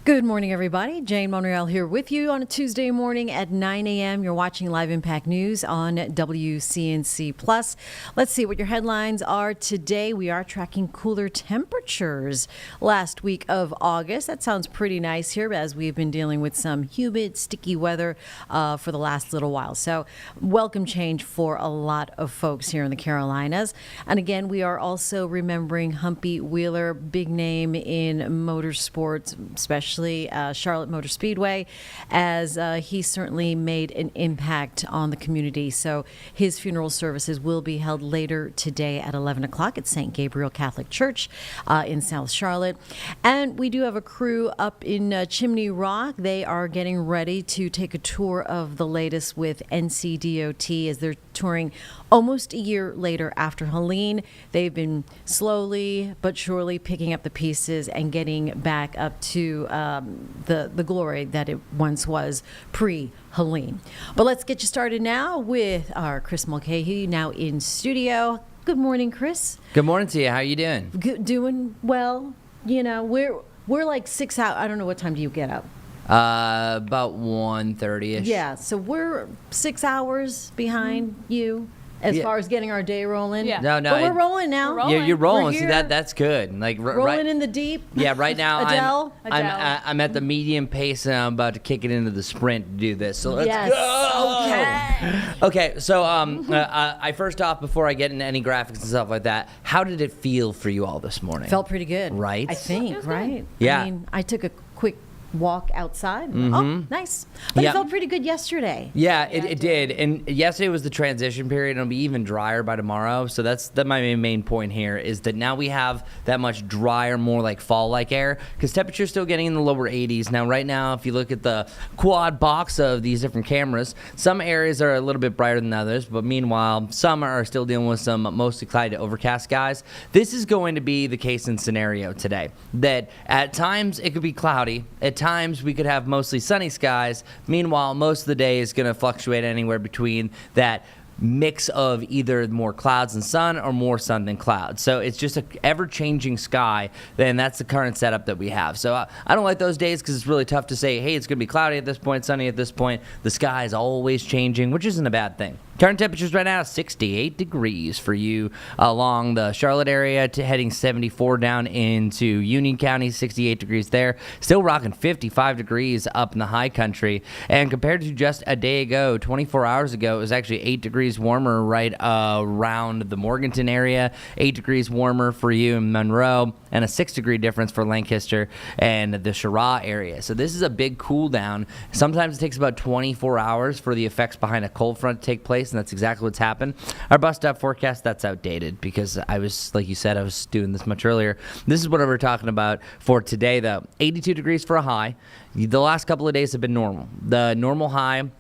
Good morning, everybody. Jane Monreal here with you on a Tuesday morning at 9 a.m. You're watching Live Impact News on WCNC Plus. Let's see what your headlines are today. We are tracking cooler temperatures last week of August. That sounds pretty nice here as we've been dealing with some humid, sticky weather for the last little while. So welcome change for a lot of folks here in the Carolinas. And again, we are also remembering Humpy Wheeler, big name in motorsports, especially Charlotte Motor Speedway, as he certainly made an impact on the community. So his funeral services will be held later today at 11 o'clock at St. Gabriel Catholic Church in South Charlotte. And we do have a crew up in Chimney Rock. They are getting ready to take a tour of the latest with NCDOT as they're touring almost a year later after Helene. They've been slowly but surely picking up the pieces and getting back up to the glory that it once was pre-Helene. But let's get you started now with our Chris Mulcahy, now in studio. Good morning, Chris. Good morning to you. How are you doing? Doing well. You know, we're like 6 hours. I don't know, what time do you get up? About 1:30ish. Yeah, so we're 6 hours behind you as far as getting our day rolling. Yeah. No, But we're rolling now. We're rolling. You're rolling. We're See, here. that's good. Like Rolling right. in the deep. Yeah, right now Adele. I'm at the medium pace and I'm about to kick it into the sprint to do this. So let's Yes. go. Okay. So I first off, before I get into any graphics and stuff like that, how did it feel for you all this morning? Felt pretty good. Right? I think, right? Yeah. I mean, I took a quick walk outside. Oh, nice. But Yeah. it felt pretty good yesterday. Yeah, it did. And yesterday was the transition period. It'll be even drier by tomorrow. So that's my main point here is that now we have that much drier, more like fall-like air because temperature's still getting in the lower 80s. Now, right now, if you look at the quad box of these different cameras, some areas are a little bit brighter than others. But meanwhile, some are still dealing with some mostly cloudy to overcast skies. This is going to be the case and scenario today. That at times it could be cloudy. At times we could have mostly sunny skies. Meanwhile, most of the day is going to fluctuate anywhere between that mix of either more clouds and sun or more sun than clouds. So it's just an ever-changing sky, and that's the current setup that we have. So I don't like those days because it's really tough to say, hey, it's going to be cloudy at this point, sunny at this point. The sky is always changing, which isn't a bad thing. Current temperatures right now, 68 degrees for you along the Charlotte area, to heading 74 down into Union County, 68 degrees there. Still rocking 55 degrees up in the high country. And compared to just a day ago, 24 hours ago, it was actually 8 degrees warmer right around the Morganton area, 8 degrees warmer for you in Monroe, and a 6-degree difference for Lancaster and the Chirac area. So this is a big cool down. Sometimes it takes about 24 hours for the effects behind a cold front to take place, and that's exactly what's happened. Our bus stop forecast, that's outdated because I was, like you said, I was doing this much earlier. This is what we're talking about for today, though. 82 degrees for a high. The last couple of days have been normal. The normal high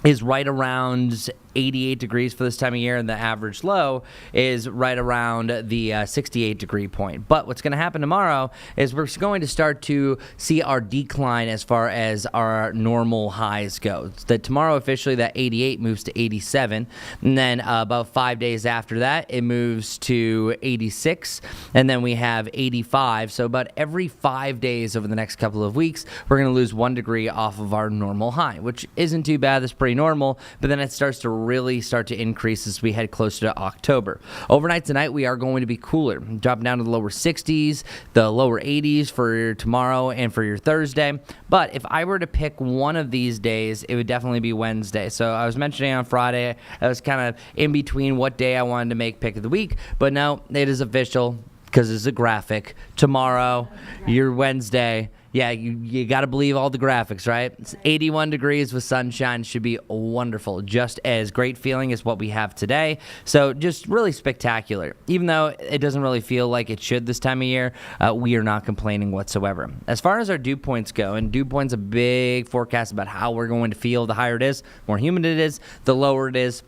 is right around 88 degrees for this time of year, and the average low is right around the 68 degree point. But what's going to happen tomorrow is we're going to start to see our decline as far as our normal highs go. That tomorrow officially that 88 moves to 87, and then about 5 days after that it moves to 86, and then we have 85. So about every 5 days over the next couple of weeks we're going to lose 1 degree off of our normal high, which isn't too bad. That's pretty normal, but then it starts to really start to increase as we head closer to October. Overnight tonight, we are going to be cooler, dropping down to the lower 60s, the lower 80s for your tomorrow and for your Thursday. But if I were to pick one of these days, it would definitely be Wednesday. So I was mentioning on Friday, I was kind of in between what day I wanted to make pick of the week, but no, it is official because it's a graphic. Tomorrow, your Wednesday. Yeah, you got to believe all the graphics, right? It's 81 degrees with sunshine. Should be wonderful. Just as great feeling as what we have today. So just really spectacular. Even though it doesn't really feel like it should this time of year, we are not complaining whatsoever. As far as our dew points go, and dew points a big forecast about how we're going to feel. The higher it is, more humid it is, the lower it is.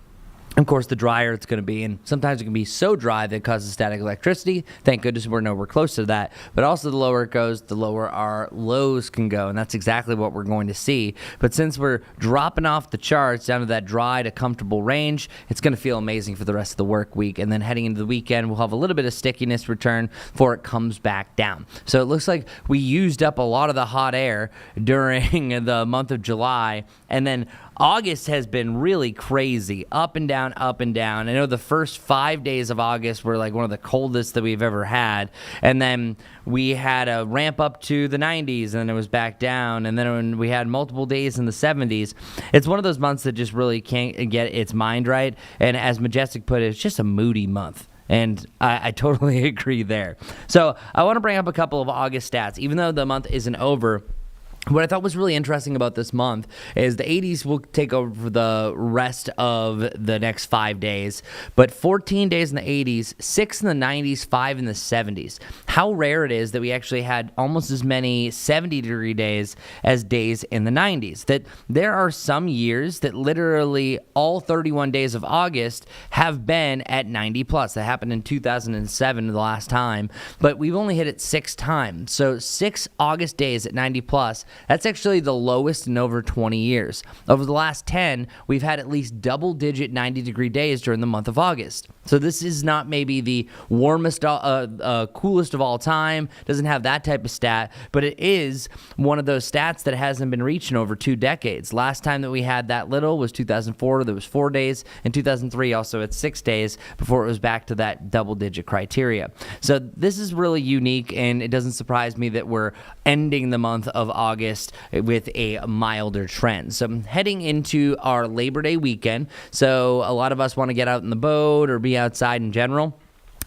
Of course, the drier it's going to be, and sometimes it can be so dry that it causes static electricity. Thank goodness we're nowhere close to that. But also, the lower it goes, the lower our lows can go, and that's exactly what we're going to see. But since we're dropping off the charts down to that dry to comfortable range, it's going to feel amazing for the rest of the work week. And then heading into the weekend, we'll have a little bit of stickiness return before it comes back down. So it looks like we used up a lot of the hot air during the month of July, and then August has been really crazy, up and down, up and down. I know the first 5 days of August were like one of the coldest that we've ever had. And then we had a ramp up to the 90s, and then it was back down. And then when we had multiple days in the 70s, it's one of those months that just really can't get its mind right. And as Majestic put it, it's just a moody month. And I totally agree there. So I want to bring up a couple of August stats. Even though the month isn't over, what I thought was really interesting about this month is the 80s will take over for the rest of the next 5 days, but 14 days in the 80s, 6 in the 90s, 5 in the 70s. How rare it is that we actually had almost as many 70-degree days as days in the 90s. That there are some years that literally all 31 days of August have been at 90 plus. That happened in 2007 the last time, but we've only hit it 6 times. So 6 August days at 90 plus. That's actually the lowest in over 20 years. Over the last 10, we've had at least double-digit 90-degree days during the month of August. So this is not maybe the warmest, coolest of all time. Doesn't have that type of stat, but it is one of those stats that hasn't been reached in over 2 decades. Last time that we had that little was 2004. There was 4 days. In 2003, also at 6 days before it was back to that double-digit criteria. So this is really unique, and it doesn't surprise me that we're ending the month of August with a milder trend. So heading into our Labor Day weekend, so a lot of us want to get out in the boat or be outside in general.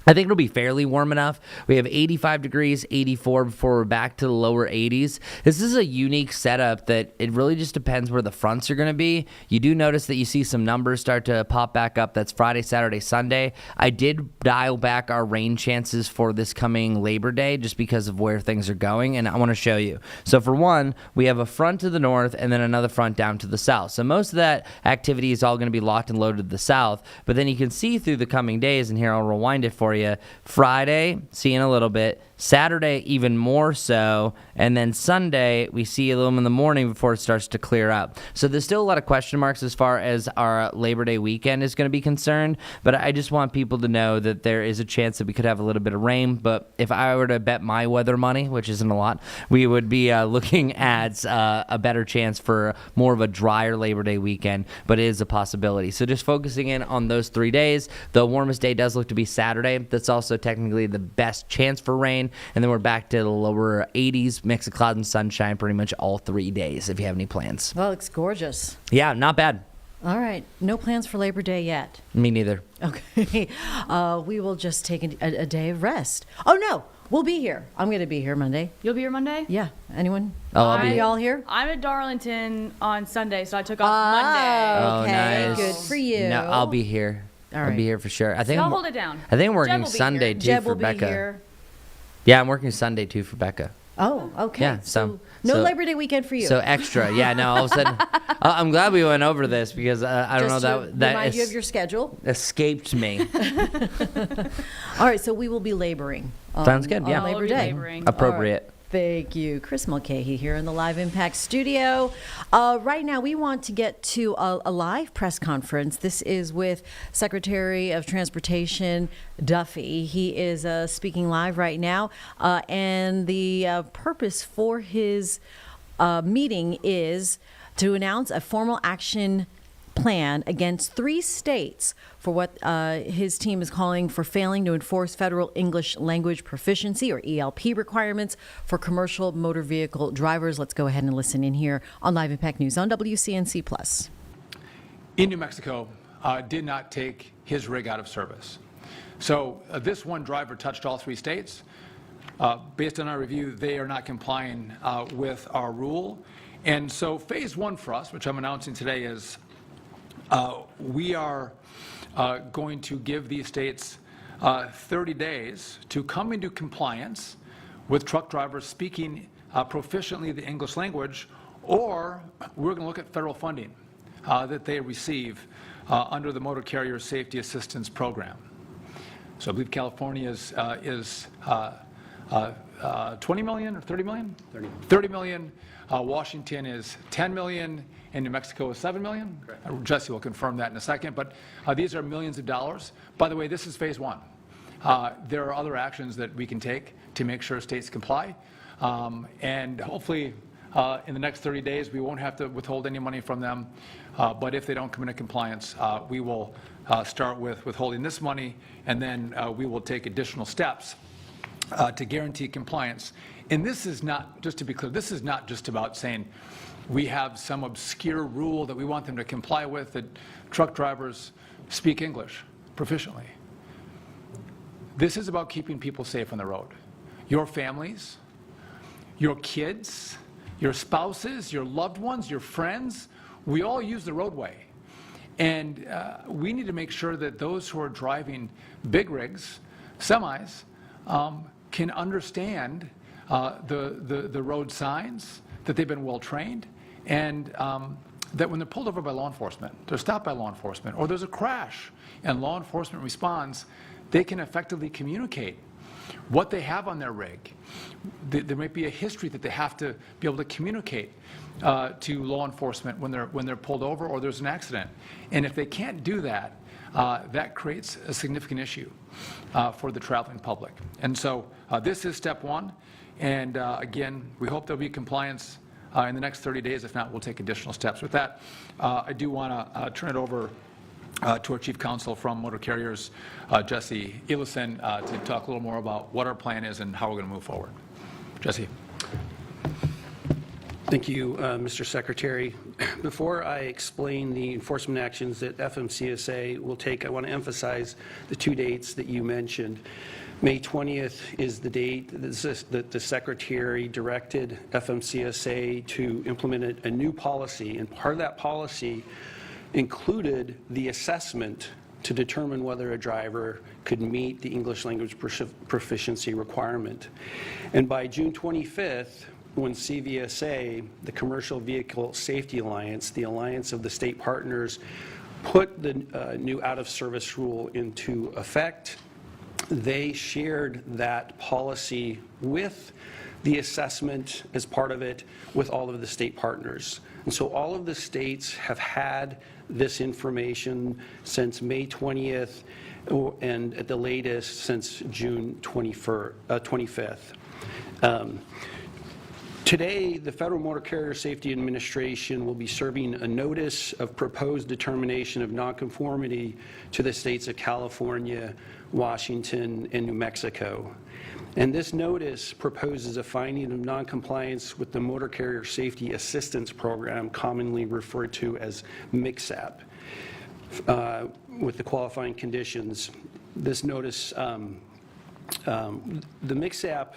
I think it'll be fairly warm enough. We have 85 degrees, 84 before we're back to the lower 80s. This is a unique setup that it really just depends where the fronts are going to be. You do notice that you see some numbers start to pop back up. That's Friday, Saturday, Sunday. I did dial back our rain chances for this coming Labor Day just because of where things are going, and I want to show you. So for one, we have a front to the north and then another front down to the south. So most of that activity is all going to be locked and loaded to the south, but then you can see through the coming days, and here I'll rewind it for you. Friday, seeing a little bit. Saturday, even more so. And then Sunday, we see a little in the morning before it starts to clear up. So there's still a lot of question marks as far as our Labor Day weekend is going to be concerned. But I just want people to know that there is a chance that we could have a little bit of rain. But if I were to bet my weather money, which isn't a lot, we would be looking at a better chance for more of a drier Labor Day weekend. But it is a possibility. So just focusing in on those 3 days. The warmest day does look to be Saturday. That's also technically the best chance for rain. And then we're back to the lower 80s, mix of clouds and sunshine pretty much all 3 days if you have any plans. Well, it's gorgeous. Yeah, not bad. All right. No plans for Labor Day yet. Me neither. Okay. We will just take a day of rest. Oh, no. We'll be here. I'm going to be here Monday. You'll be here Monday? Yeah. Anyone? Oh, I'll be Are here. y'all here? I'm at Darlington on Sunday, so I took off Monday. Oh, Okay. nice. Good for you. No, I'll be here. All I'll right. be here for sure. I think I'll I'm, hold it down. I think I'm working Jeb will be Sunday here. too Jeb for will be Becca. here. Yeah, I'm working Sunday too for Becca. Oh, okay. Yeah, So, so- no Labor Day weekend for you. So extra. Yeah, no, all of a sudden, I'm glad we went over this because I don't Just know to that remind you of your schedule. escaped me. All right, so we will be laboring. Sounds good, on yeah. Labor I'll be Day. laboring. Appropriate. Thank you. Chris Mulcahy here in the Live Impact studio. Right now, we want to get to a live press conference. This is with Secretary of Transportation Duffy. He is speaking live right now, and the purpose for his meeting is to announce a formal action plan against 3 states for what his team is calling for failing to enforce federal English language proficiency or ELP requirements for commercial motor vehicle drivers. Let's go ahead and listen in here on Live Impact News on WCNC Plus. In New Mexico, did not take his rig out of service. So this one driver touched all 3 states. Based on our review, they are not complying with our rule. And so phase 1 for us, which I'm announcing today, is we are going to give these states 30 days to come into compliance with truck drivers speaking proficiently the English language, or we're going to look at federal funding that they receive under the Motor Carrier Safety Assistance Program. So I believe California is 20 million or 30 million? 30 million. Washington is 10 million, and New Mexico is 7 million. Correct. Jesse will confirm that in a second, but these are millions of dollars. By the way, this is phase 1. There are other actions that we can take to make sure states comply, and hopefully in the next 30 days we won't have to withhold any money from them, but if they don't come into compliance, we will start with withholding this money, and then we will take additional steps to guarantee compliance. And this is not, just to be clear, this is not just about saying we have some obscure rule that we want them to comply with, that truck drivers speak English proficiently. This is about keeping people safe on the road. Your families, your kids, your spouses, your loved ones, your friends, we all use the roadway. And we need to make sure that those who are driving big rigs, semis, can understand the road signs, that they've been well trained, and that when they're pulled over by law enforcement, they're stopped by law enforcement, or there's a crash and law enforcement responds, they can effectively communicate what they have on their rig. There might be a history that they have to be able to communicate to law enforcement when they're pulled over or there's an accident. And if they can't do that, that creates a significant issue for the traveling public. And so this is step 1. And again, we hope there'll be compliance in the next 30 days. If not, we'll take additional steps. With that, I do want to turn it over to our Chief Counsel from Motor Carriers, Jesse Ellison, to talk a little more about what our plan is and how we're going to move forward. Jesse. Thank you, Mr. Secretary. Before I explain the enforcement actions that FMCSA will take, I want to emphasize the two dates that you mentioned. May 20th is the date that the Secretary directed FMCSA to implement a new policy, and part of that policy included the assessment to determine whether a driver could meet the English language proficiency requirement. And by June 25th, when CVSA, the Commercial Vehicle Safety Alliance, the alliance of the state partners, put the new out-of-service rule into effect, they shared that policy with the assessment as part of it with all of the state partners. And so all of the states have had this information since May 20th and at the latest since June 25th. Today, the Federal Motor Carrier Safety Administration will be serving a notice of proposed determination of nonconformity to the states of California, Washington, and New Mexico. And this notice proposes a finding of noncompliance with the Motor Carrier Safety Assistance Program, commonly referred to as MCSAP, with the qualifying conditions. This notice, the MCSAP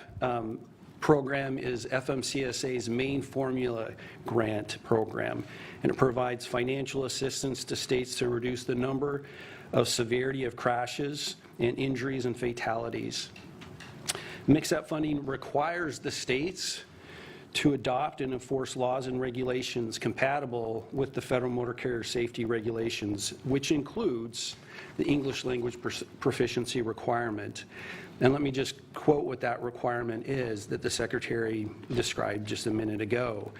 program is FMCSA's main formula grant program, and it provides financial assistance to states to reduce the number of severity of crashes and injuries and fatalities. MCSAP funding requires the states to adopt and enforce laws and regulations compatible with the Federal Motor Carrier Safety Regulations, which includes the English language proficiency requirement. And let me just quote what that requirement is that the Secretary described just a minute ago.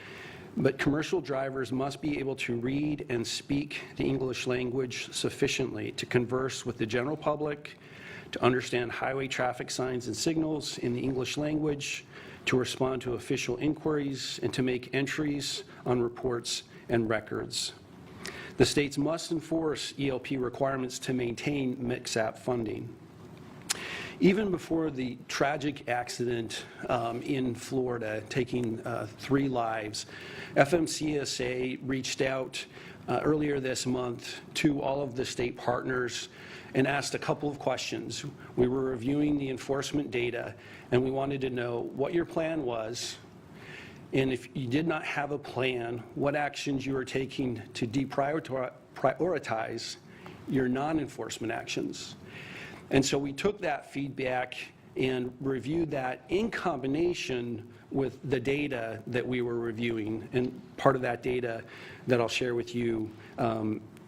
But commercial drivers must be able to read and speak the English language sufficiently to converse with the general public, to understand highway traffic signs and signals in the English language, to respond to official inquiries, and to make entries on reports and records. The states must enforce ELP requirements to maintain MCSAP funding. Even before the tragic accident in Florida, taking 3 lives, FMCSA reached out earlier this month to all of the state partners and asked a couple of questions. We were reviewing the enforcement data, and we wanted to know what your plan was, and if you did not have a plan, what actions you were taking to deprioritize your non-enforcement actions. And so we took that feedback and reviewed that in combination with the data that we were reviewing, and part of that data that I'll share with you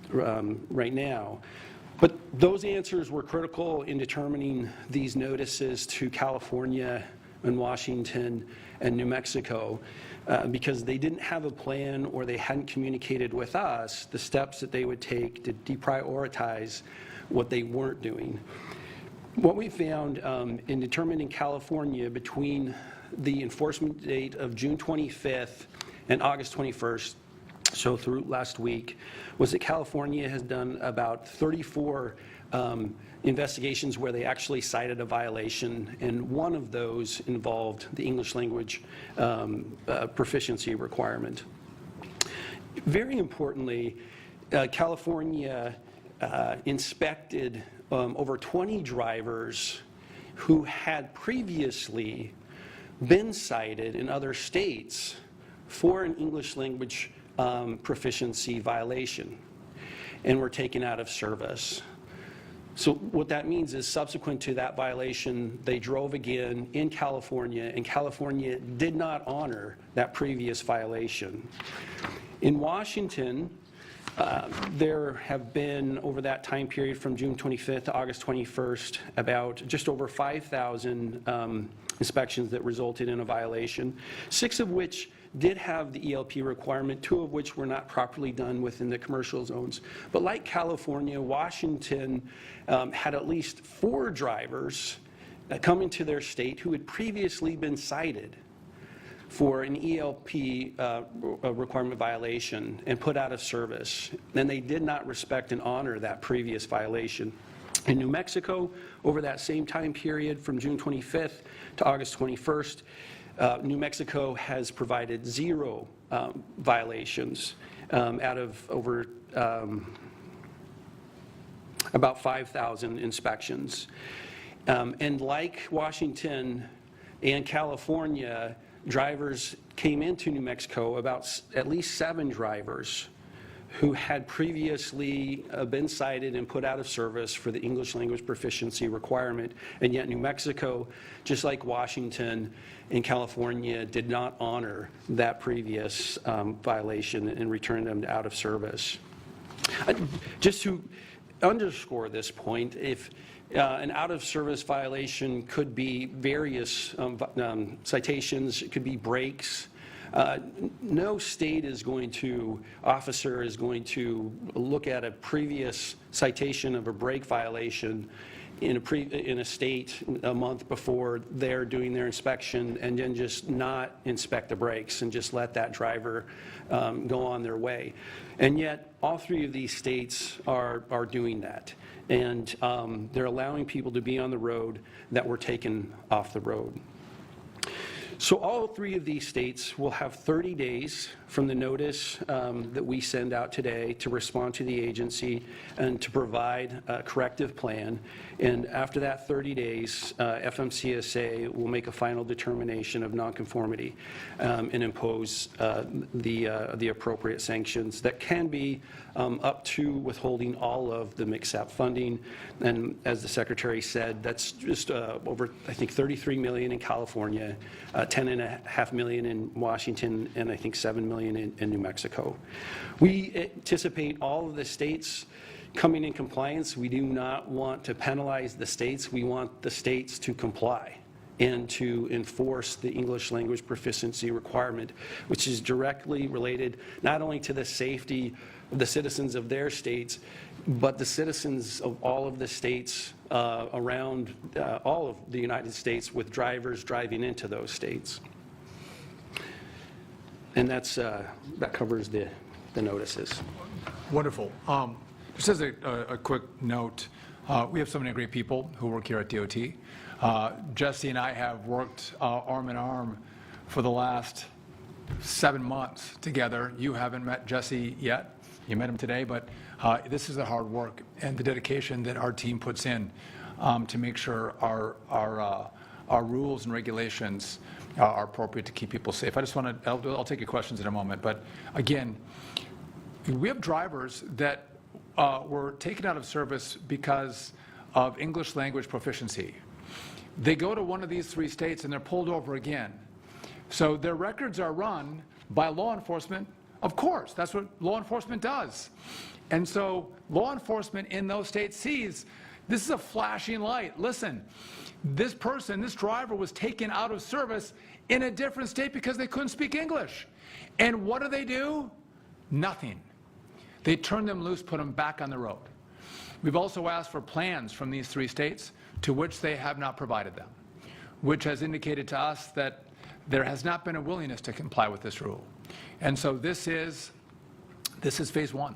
right now. But those answers were critical in determining these notices to California and Washington and New Mexico because they didn't have a plan, or they hadn't communicated with us the steps that they would take to deprioritize what they weren't doing. What we found in determining California between the enforcement date of June 25th and August 21st, so through last week, was that California has done about 34 investigations where they actually cited a violation, and one of those involved the English language proficiency requirement. Very importantly, California inspected over 20 drivers who had previously been cited in other states for an English language proficiency violation and were taken out of service. So what that means is subsequent to that violation, they drove again in California, and California did not honor that previous violation. In Washington, there have been, over that time period from June 25th to August 21st, about just over 5,000 inspections that resulted in a violation, 6 of which did have the ELP requirement, 2 of which were not properly done within the commercial zones. But like California, Washington had at least 4 drivers come into their state who had previously been cited for an ELP requirement violation and put out of service. And they did not respect and honor that previous violation. In New Mexico, over that same time period from June 25th to August 21st, New Mexico has provided 0 violations out of over about 5,000 inspections. And like Washington and California, drivers came into New Mexico, about at least 7 drivers who had previously been cited and put out of service for the English language proficiency requirement, and yet New Mexico, just like Washington and California, did not honor that previous violation and returned them out of service. Just to underscore this point, if an out-of-service violation could be various citations, it could be breaks. No state officer is going to look at a previous citation of a brake violation in a state a month before they're doing their inspection and then just not inspect the brakes and just let that driver go on their way. And yet, all 3 of these states are doing that. And they're allowing people to be on the road that were taken off the road. So all 3 of these states will have 30 days from the notice that we send out today to respond to the agency and to provide a corrective plan. And after that 30 days, FMCSA will make a final determination of nonconformity and impose the appropriate sanctions that can be up to withholding all of the MCSAP funding. And as the Secretary said, that's just over, I think, $33 million in California, $10.5 million in Washington, and I think $7 million in New Mexico. We anticipate all of the states coming in compliance. We do not want to penalize the states. We want the states to comply and to enforce the English language proficiency requirement, which is directly related not only to the safety of the citizens of their states, but the citizens of all of the states around all of the United States with drivers driving into those states. And that covers the notices. Wonderful. Just as a quick note, we have so many great people who work here at DOT. Jesse and I have worked arm in arm for the last 7 months together. You haven't met Jesse yet. You met him today, but this is the hard work and the dedication that our team puts in to make sure our rules and regulations are appropriate to keep people safe. I just want to, I'll take your questions in a moment, but again, we have drivers that were taken out of service because of English language proficiency. They go to one of these 3 states and they're pulled over again. So their records are run by law enforcement. Of course, that's what law enforcement does. And so law enforcement in those states sees this is a flashing light. Listen, this person, this driver was taken out of service in a different state because they couldn't speak English. And what do? Nothing. They turn them loose, put them back on the road. We've also asked for plans from these 3 states to which they have not provided them, which has indicated to us that there has not been a willingness to comply with this rule. And so this is phase 1.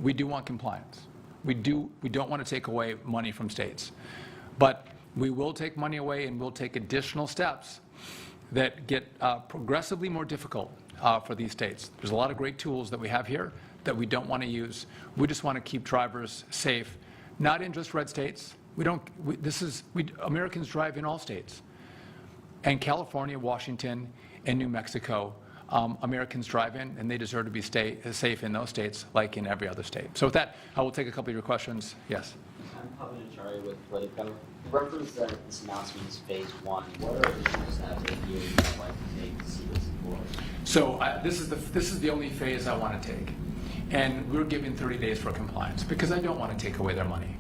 We do want compliance. We don't want to take away money from states. But we will take money away and we'll take additional steps that get progressively more difficult for these states. There's a lot of great tools that we have here that we don't want to use. We just want to keep drivers safe, not in just red states. Americans drive in all states. And California, Washington, and New Mexico, Americans drive in, and they deserve to be safe in those states like in every other state. So with that, I will take a couple of your questions. Yes? I'm Pavan Achari with Politico. Reference that this announcement is phase 1. What are issues that the DOT would like to take to see this employed? So this is the only phase I want to take. And we're giving 30 days for compliance because I don't want to take away their money.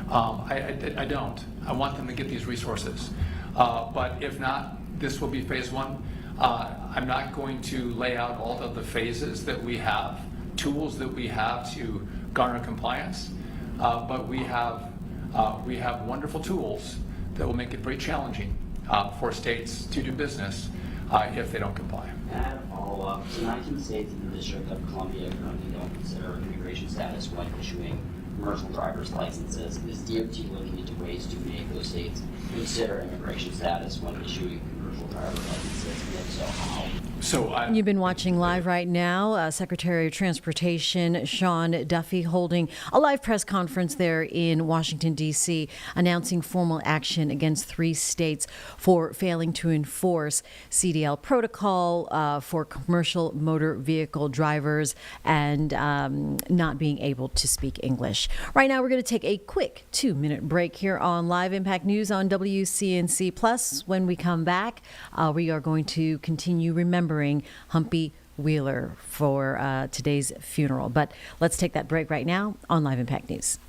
I don't. I want them to get these resources. But if not, this will be phase 1. I'm not going to lay out all of the phases that we have, tools that we have to garner compliance, but we have wonderful tools that will make it very challenging for states to do business if they don't comply. And I have a follow-up. So 19 states in the District of Columbia currently don't consider immigration status when issuing commercial driver's licenses. Is DOT looking into ways to make those states consider immigration status when issuing commercial driver licenses, and if so, how? So You've been watching live right now. Secretary of Transportation Sean Duffy holding a live press conference there in Washington, D.C., announcing formal action against 3 states for failing to enforce CDL protocol for commercial motor vehicle drivers and not being able to speak English. Right now, we're going to take a quick 2-minute break here on Live Impact News on WCNC Plus. When we come back, we are going to continue remembering Humpy Wheeler for today's funeral. But let's take that break right now on Live Impact News.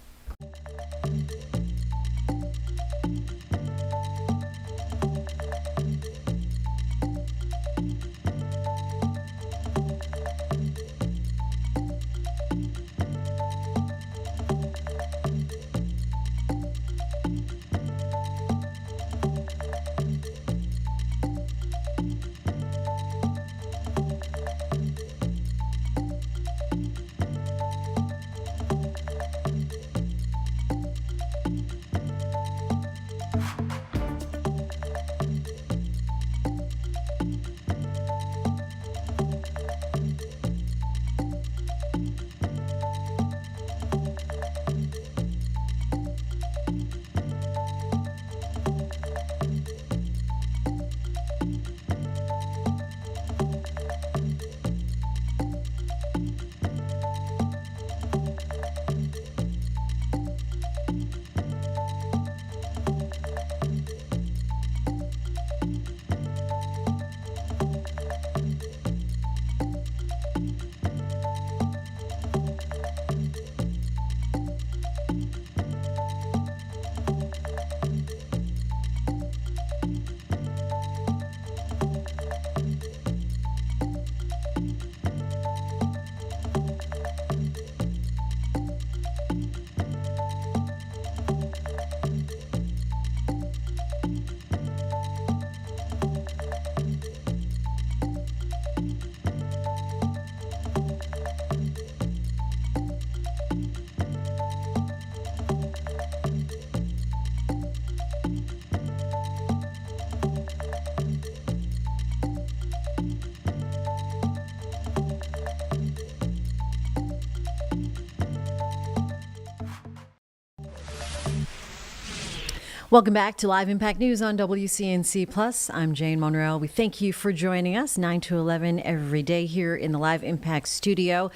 Welcome back to Live Impact News on WCNC Plus. I'm Jane Monreal. We thank you for joining us 9 to 11 every day here in the Live Impact studio.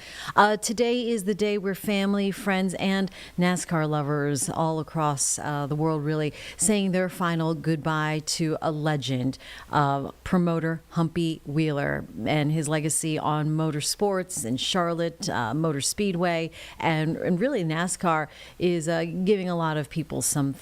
Today is the day where family, friends, and NASCAR lovers all across the world really saying their final goodbye to a legend, promoter Humpy Wheeler, and his legacy on motorsports and Charlotte Motor Speedway, and really NASCAR is giving a lot of people some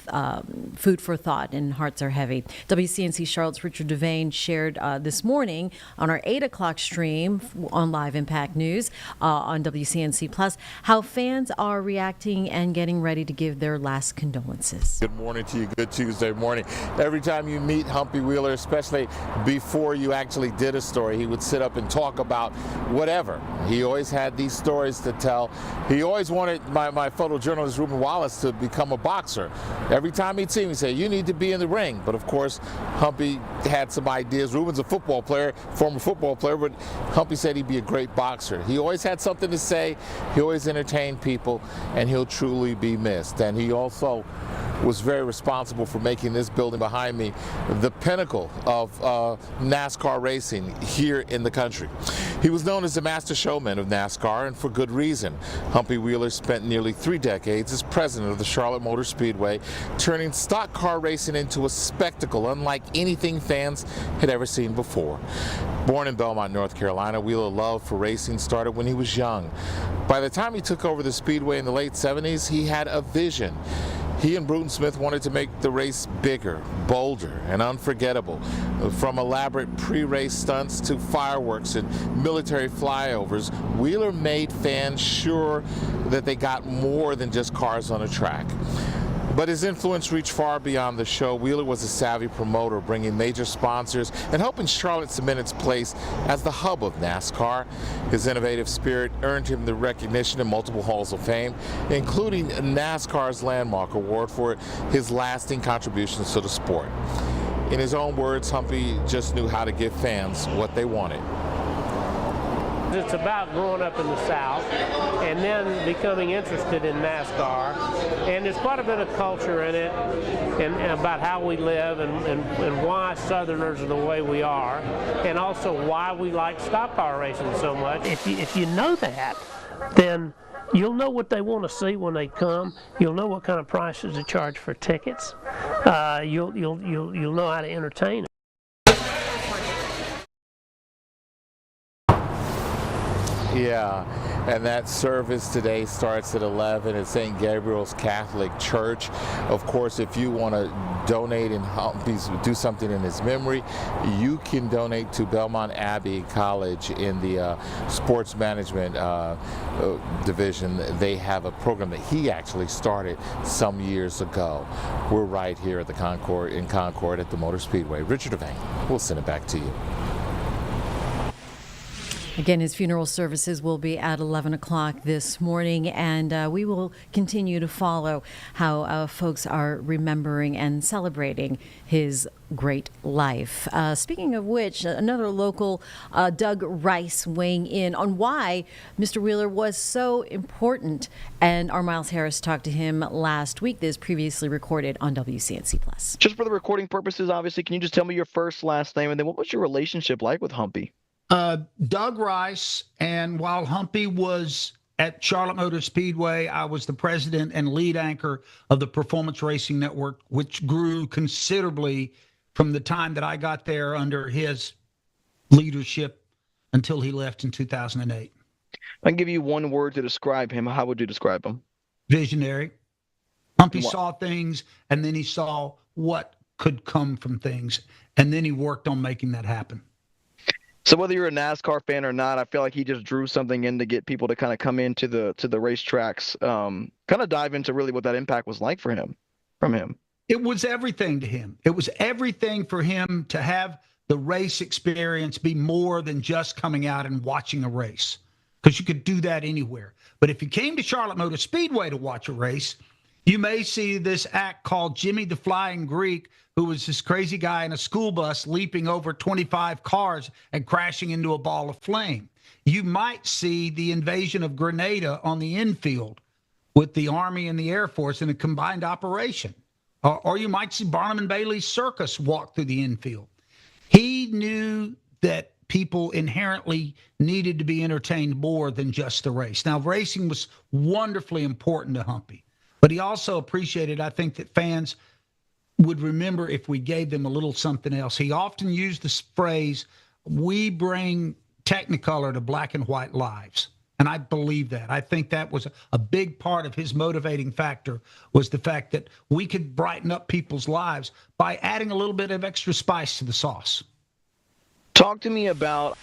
food for thought, and hearts are heavy. WCNC Charlotte's Richard Devane shared this morning on our 8 o'clock stream on Live Impact News on WCNC Plus how fans are reacting and getting ready to give their last condolences. Good morning to you. Good Tuesday morning. Every time you meet Humpy Wheeler, especially before you actually did a story, he would sit up and talk about whatever. He always had these stories to tell. He always wanted my photojournalist Ruben Wallace to become a boxer. Every time he'd see him, he'd say, "You need to be in the ring." But of course, Humpy had some ideas. Ruben's a football player, former football player, but Humpy said he'd be a great boxer. He always had something to say. He always entertained people, and he'll truly be missed. And he also was very responsible for making this building behind me the pinnacle of NASCAR racing here in the country. He was known as the master showman of NASCAR, and for good reason. Humpy Wheeler spent nearly 3 decades as president of the Charlotte Motor Speedway, turning stock car racing into a spectacle unlike anything fans had ever seen before. Born in Belmont, North Carolina, Wheeler's love for racing started when he was young. By the time he took over the Speedway in the late 70s, he had a vision. He and Bruton Smith wanted to make the race bigger, bolder, and unforgettable. From elaborate pre-race stunts to fireworks and military flyovers, Wheeler made fans sure that they got more than just cars on a track. But his influence reached far beyond the show. Wheeler was a savvy promoter, bringing major sponsors and helping Charlotte cement its place as the hub of NASCAR. His innovative spirit earned him the recognition in multiple halls of fame, including NASCAR's Landmark Award for his lasting contributions to the sport. In his own words, Humpy just knew how to give fans what they wanted. It's about growing up in the South and then becoming interested in NASCAR. And there's quite a bit of culture in it and about how we live and why Southerners are the way we are, and also why we like stock car racing so much. If you know that, then you'll know what they want to see when they come. You'll know what kind of prices to charge for tickets. You'll know how to entertain them. Yeah, and that service today starts at 11 at St. Gabriel's Catholic Church. Of course, if you want to donate in Humpy's, do something in his memory, you can donate to Belmont Abbey College in the sports management division. They have a program that he actually started some years ago. We're right here at the Concord at the Motor Speedway. Richard Devane, we'll send it back to you. Again, his funeral services will be at 11 o'clock this morning, and we will continue to follow how folks are remembering and celebrating his great life. Speaking of which, another local, Doug Rice, weighing in on why Mr. Wheeler was so important, and our Miles Harris talked to him last week. This previously recorded on WCNC Plus. Just for the recording purposes, obviously, can you just tell me your first, last name, and then what was your relationship like with Humpy? Doug Rice, and while Humpy was at Charlotte Motor Speedway, I was the president and lead anchor of the Performance Racing Network, which grew considerably from the time that I got there under his leadership until he left in 2008. I can give you one word to describe him. How would you describe him? Visionary. Humpy saw things, and then he saw what could come from things, and then he worked on making that happen. So whether you're a NASCAR fan or not, I feel like he just drew something in to get people to kind of come into the racetracks, kind of dive into really what that impact was like for him, from him. It was everything to him. It was everything for him to have the race experience be more than just coming out and watching a race, because you could do that anywhere. But if you came to Charlotte Motor Speedway to watch a race, you may see this act called Jimmy the Flying Greek, who was this crazy guy in a school bus leaping over 25 cars and crashing into a ball of flame. You might see the invasion of Grenada on the infield with the Army and the Air Force in a combined operation. Or you might see Barnum and Bailey's circus walk through the infield. He knew that people inherently needed to be entertained more than just the race. Now, racing was wonderfully important to Humpy, but he also appreciated, I think, that fans would remember if we gave them a little something else. He often used this phrase, "We bring Technicolor to black and white lives." And I believe that. I think that was a big part of his motivating factor, was the fact that we could brighten up people's lives by adding a little bit of extra spice to the sauce. Talk to me about...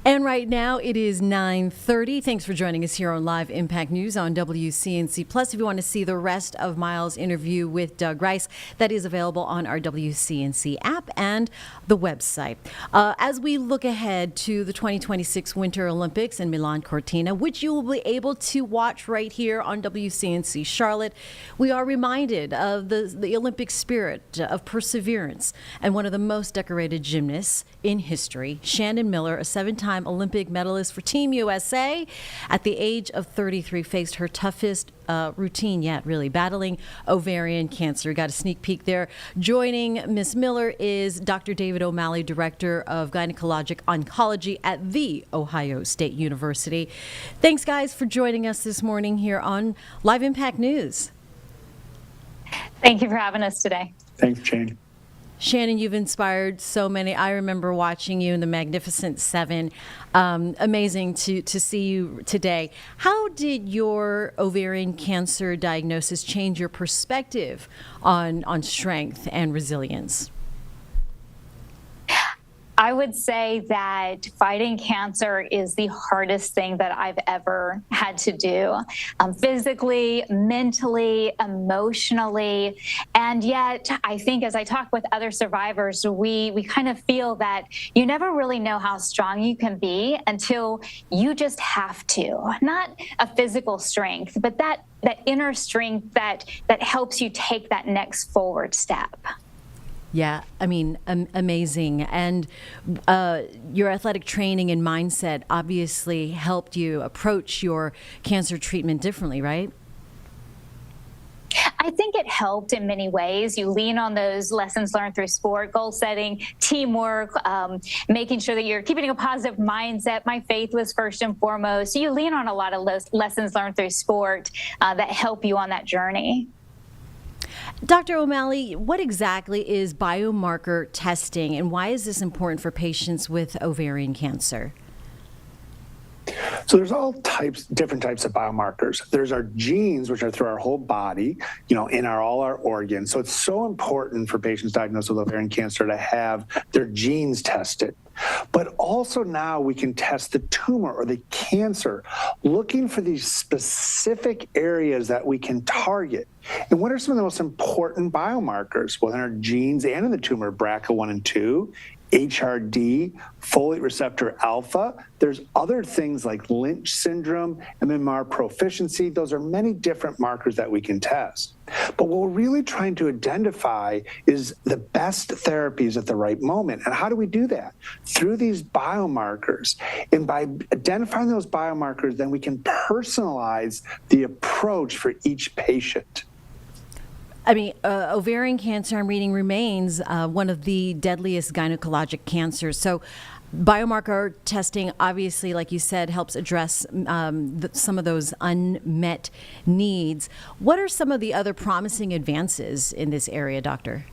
And right now it is 9:30. Thanks for joining us here on Live Impact News on WCNC Plus. If you want to see the rest of Miles' interview with Doug Rice, that is available on our WCNC app and the website. As we look ahead to the 2026 Winter Olympics in Milan Cortina, which you will be able to watch right here on WCNC Charlotte, we are reminded of the Olympic spirit of perseverance and one of the most decorated gymnasts in history, Shandon Miller, a 7-time Olympic medalist for Team USA, at the age of 33, faced her toughest routine yet, really, battling ovarian cancer. Got a sneak peek there. Joining Miss Miller is Dr. David O'Malley, Director of Gynecologic Oncology at The Ohio State University. Thanks, guys, for joining us this morning here on Live Impact News. Thank you for having us today. Thanks, Jane. Shannon, you've inspired so many. I remember watching you in the Magnificent Seven. Amazing to see you today. How did your ovarian cancer diagnosis change your perspective on strength and resilience? I would say that fighting cancer is the hardest thing that I've ever had to do, physically, mentally, emotionally. And yet, I think as I talk with other survivors, we kind of feel that you never really know how strong you can be until you just have to. Not a physical strength, but that inner strength that helps you take that next forward step. Yeah, I mean, amazing. And your athletic training and mindset obviously helped you approach your cancer treatment differently, right? I think it helped in many ways. You lean on those lessons learned through sport, goal setting, teamwork, making sure that you're keeping a positive mindset. My faith was first and foremost. So you lean on a lot of lessons learned through sport that help you on that journey. Dr. O'Malley, what exactly is biomarker testing, and why is this important for patients with ovarian cancer? So there's different types of biomarkers. There's our genes, which are through our whole body, in all our organs. So it's so important for patients diagnosed with ovarian cancer to have their genes tested. But also now we can test the tumor or the cancer, looking for these specific areas that we can target. And what are some of the most important biomarkers? Well, in our genes and in the tumor, BRCA1 and 2, HRD, folate receptor alpha. There's other things like Lynch syndrome, MMR proficiency. Those are many different markers that we can test. But what we're really trying to identify is the best therapies at the right moment. And how do we do that? Through these biomarkers. And by identifying those biomarkers, then we can personalize the approach for each patient. I mean, ovarian cancer, I'm reading, remains one of the deadliest gynecologic cancers. So biomarker testing, obviously, like you said, helps address some of those unmet needs. What are some of the other promising advances in this area, doctor?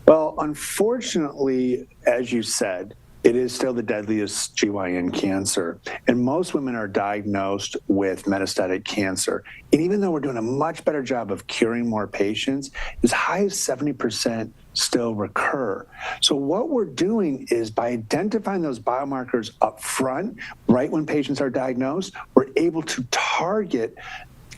Well, unfortunately, as you said, it is still the deadliest GYN cancer. And most women are diagnosed with metastatic cancer. And even though we're doing a much better job of curing more patients, as high as 70% still recur. So what we're doing is by identifying those biomarkers up front, right when patients are diagnosed, we're able to target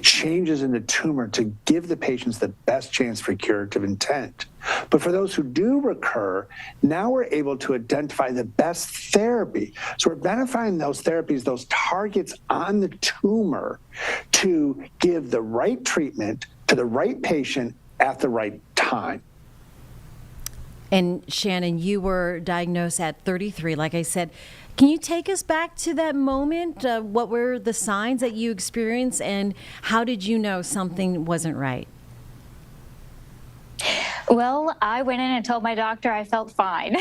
changes in the tumor to give the patients the best chance for curative intent. But for those who do recur, now we're able to identify the best therapy. So we're identifying those therapies, those targets on the tumor to give the right treatment to the right patient at the right time. And Shannon, you were diagnosed at 33, like I said. Can you take us back to that moment? What were the signs that you experienced, and how did you know something wasn't right? Well, I went in and told my doctor I felt fine.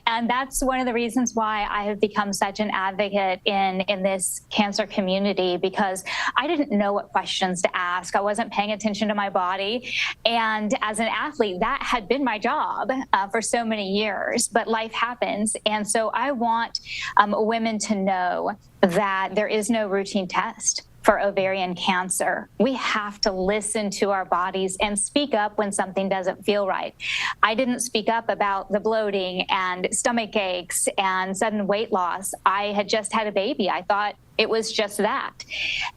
And that's one of the reasons why I have become such an advocate in this cancer community, because I didn't know what questions to ask. I wasn't paying attention to my body. And as an athlete, that had been my job for so many years. But life happens. And so I want women to know that there is no routine test for ovarian cancer. We have to listen to our bodies and speak up when something doesn't feel right. I didn't speak up about the bloating and stomach aches and sudden weight loss. I had just had a baby. I thought it was just that.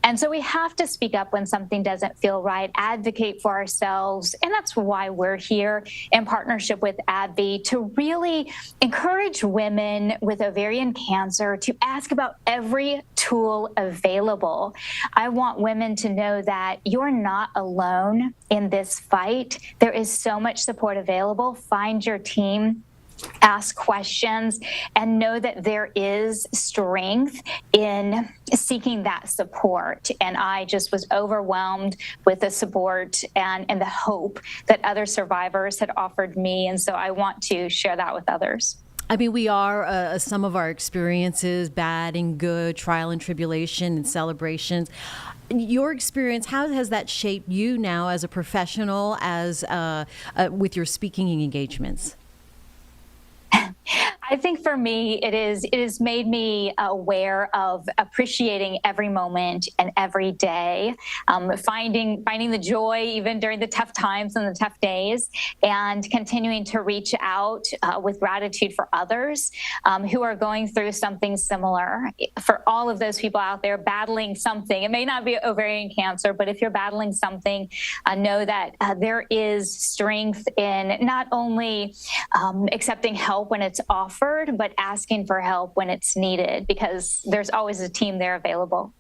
And so we have to speak up when something doesn't feel right, advocate for ourselves. And that's why we're here in partnership with AbbVie, to really encourage women with ovarian cancer to ask about every tool available. I want women to know that you're not alone in this fight. There is so much support available. Find your team. Ask questions, and know that there is strength in seeking that support. And I just was overwhelmed with the support and the hope that other survivors had offered me. And so I want to share that with others. I mean, we are some of our experiences, bad and good, trial and tribulation and celebrations. Your experience, how has that shaped you now as a professional, as with your speaking engagements? I think for me, it has made me aware of appreciating every moment and every day, finding the joy even during the tough times and the tough days, and continuing to reach out with gratitude for others who are going through something similar. For all of those people out there battling something, it may not be ovarian cancer, but if you're battling something, know that there is strength in not only accepting help when it's offered, but asking for help when it's needed, because there's always a team there available.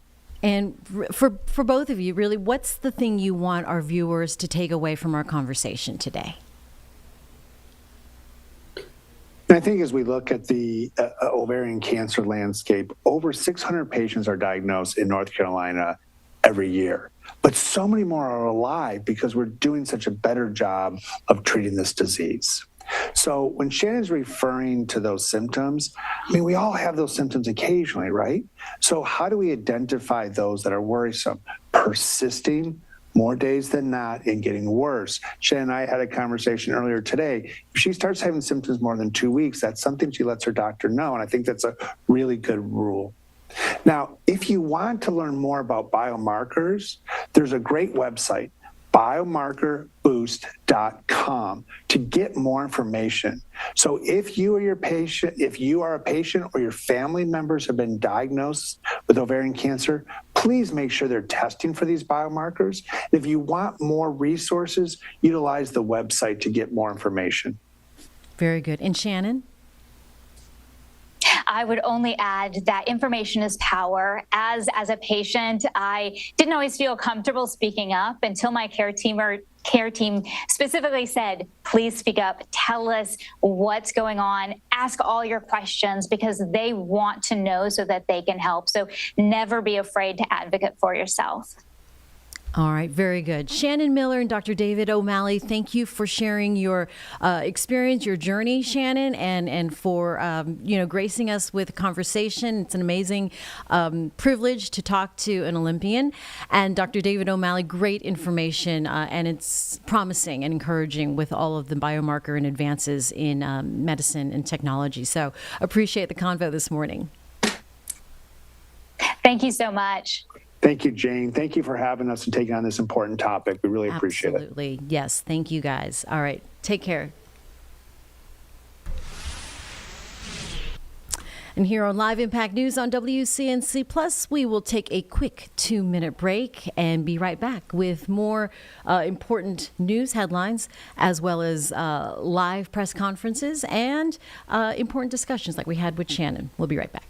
And for both of you, really, what's the thing you want our viewers to take away from our conversation today? I think as we look at the ovarian cancer landscape, over 600 patients are diagnosed in North Carolina every year. But so many more are alive because we're doing such a better job of treating this disease. So when Shannon's referring to those symptoms, I mean, we all have those symptoms occasionally, right? So how do we identify those that are worrisome, persisting more days than not, and getting worse? Shannon and I had a conversation earlier today. If she starts having symptoms more than 2 weeks, that's something she lets her doctor know, and I think that's a really good rule. Now, if you want to learn more about biomarkers, there's a great website, biomarkerboost.com, to get more information. So if you are a patient or your family members have been diagnosed with ovarian cancer, please make sure they're testing for these biomarkers. If you want more resources, utilize the website to get more information. Very good. And Shannon? I would only add that information is power. As a patient, I didn't always feel comfortable speaking up until my care team specifically said, please speak up, tell us what's going on, ask all your questions, because they want to know so that they can help. So never be afraid to advocate for yourself. All right, very good. Shannon Miller and Dr. David O'Malley, thank you for sharing your experience, your journey, Shannon, and for gracing us with conversation. It's an amazing privilege to talk to an Olympian. And Dr. David O'Malley, great information, and it's promising and encouraging with all of the biomarker and advances in medicine and technology. So appreciate the convo this morning. Thank you so much. Thank you, Jane. Thank you for having us and taking on this important topic. We really appreciate it. Absolutely. Yes. Thank you, guys. All right. Take care. And here on Live Impact News on WCNC Plus, we will take a quick 2-minute break and be right back with more important news headlines, as well as live press conferences and important discussions like we had with Shannon. We'll be right back.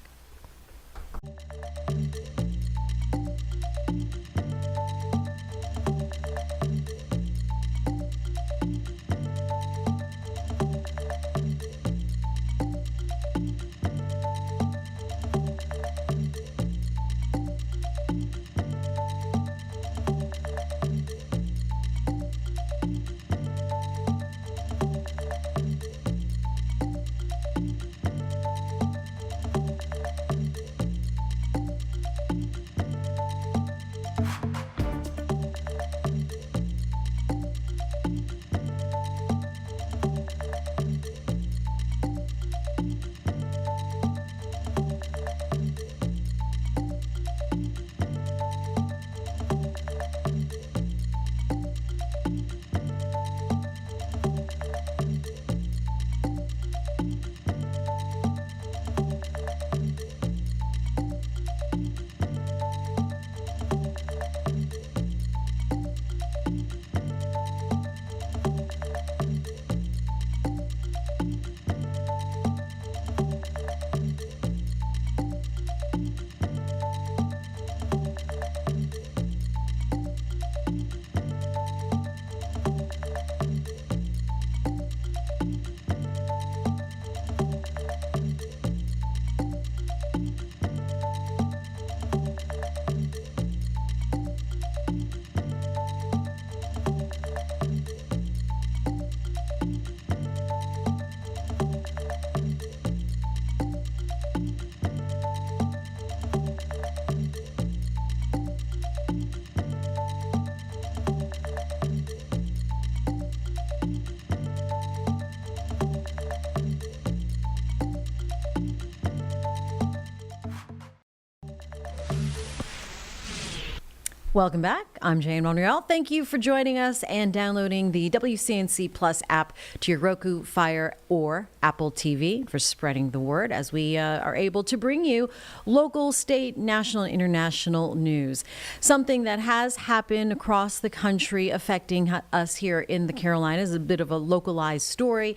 Welcome back. I'm Jane Monreal. Thank you for joining us and downloading the WCNC Plus app to your Roku, Fire, or Apple TV for spreading the word as we are able to bring you local, state, national, and international news. Something that has happened across the country affecting us here in the Carolinas, a bit of a localized story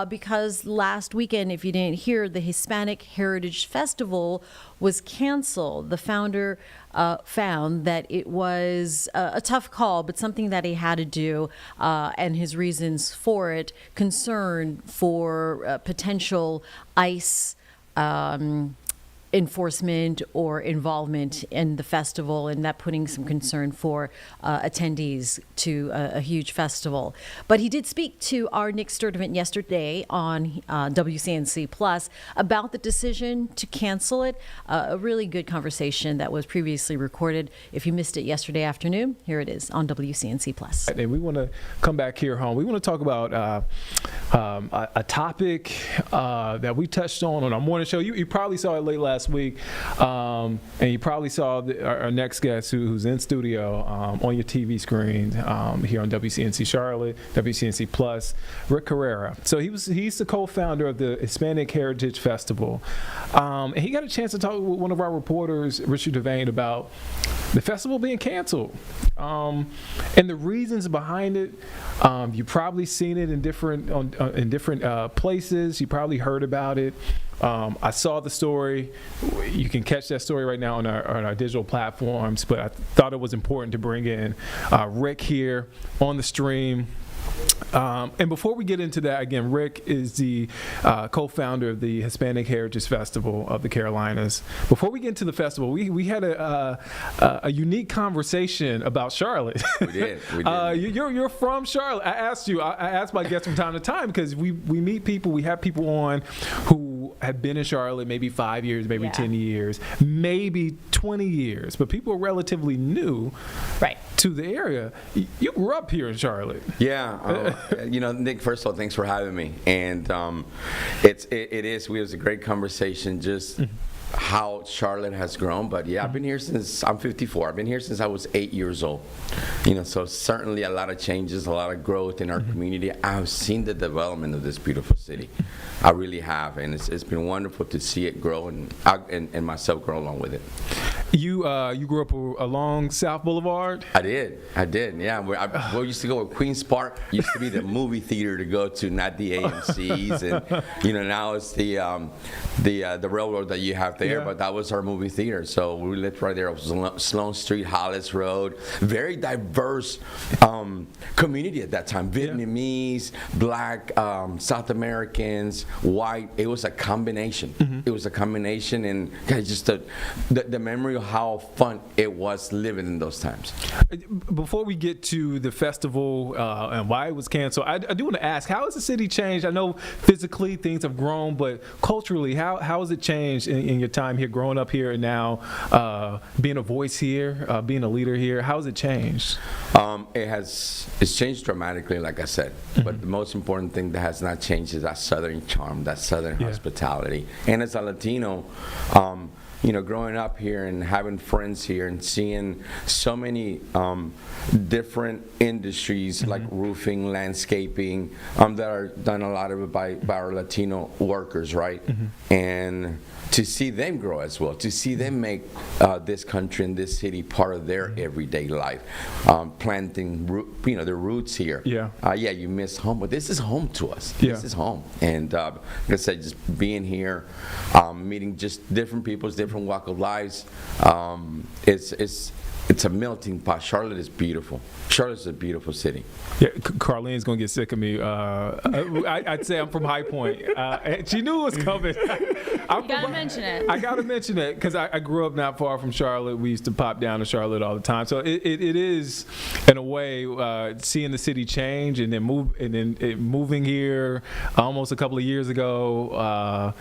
because last weekend, if you didn't hear, the Hispanic Heritage Festival was canceled. The founder found that it was a tough call, but something that he had to do, and his reasons for it, concern for potential ICE enforcement or involvement in the festival, and that putting some concern for attendees to a huge festival. But he did speak to our Nick Sturdivant yesterday on WCNC Plus about the decision to cancel it. A really good conversation that was previously recorded. If you missed it yesterday afternoon, here it is on WCNC Plus. And we want to come back here home. We want to talk about a topic that we touched on our morning show. You probably saw it late last week, and you probably saw our next guest who's in studio on your TV screen here on WCNC Charlotte, WCNC Plus, Rick Herrera. So he's the co-founder of the Hispanic Heritage Festival, and he got a chance to talk with one of our reporters, Richard Devane, about the festival being canceled and the reasons behind it. You've probably seen it in different places. You probably heard about it. I saw the story. You can catch that story right now on our digital platforms, but I thought it was important to bring in Rick here on the stream. And before we get into that, again, Rick is the co-founder of the Hispanic Heritage Festival of the Carolinas. Before we get into the festival, we had a unique conversation about Charlotte. We did. You're from Charlotte. I asked my guests from time to time because we meet people, we have people on who have been in Charlotte maybe 5 years, maybe 10 years, maybe 20 years, but people are relatively new to the area. You grew up here in Charlotte. Yeah. Nick, first of all, thanks for having me. And it was a great conversation, just how Charlotte has grown. But yeah, I've been here since I'm 54. I've been here since I was 8 years old. So certainly a lot of changes, a lot of growth in our community. I've seen the development of this beautiful city. I really have, and it's been wonderful to see it grow and myself grow along with it. You grew up along South Boulevard? I did. Yeah. We used to go to Queens Park. Used to be the movie theater to go to, not the AMC's, and now it's the railroad that you have there. Yeah. But that was our movie theater. So we lived right there. It was Sloan Street, Hollis Road. Very diverse community at that time. Vietnamese, Black, South Americans, white. It was a combination. It was a combination, and just the memory of how fun it was living in those times. Before we get to the festival and why it was canceled, I do want to ask, how has the city changed? I know physically things have grown, but culturally, how has it changed in your time here, growing up here, and now being a voice here, being a leader here? How has it changed? It's changed dramatically, like I said. But the most important thing that has not changed is that Southern charm, that Southern hospitality. And as a Latino, growing up here and having friends here and seeing so many different industries like roofing, landscaping, that are done a lot of it by our Latino workers, right? And to see them grow as well, to see them make this country and this city part of their everyday life, planting their roots here. You miss home, but this is home to us. This is home. And like I said, just being here, meeting just different people's different walk of lives, it's a melting pot. Charlotte is beautiful. Charlotte's a beautiful city. Yeah, Carlene's gonna get sick of me. I'd say I'm from High Point. She knew it was coming. You gotta mention it. I gotta mention it because I grew up not far from Charlotte. We used to pop down to Charlotte all the time. So it is, in a way, seeing the city change and then moving here almost a couple of years ago.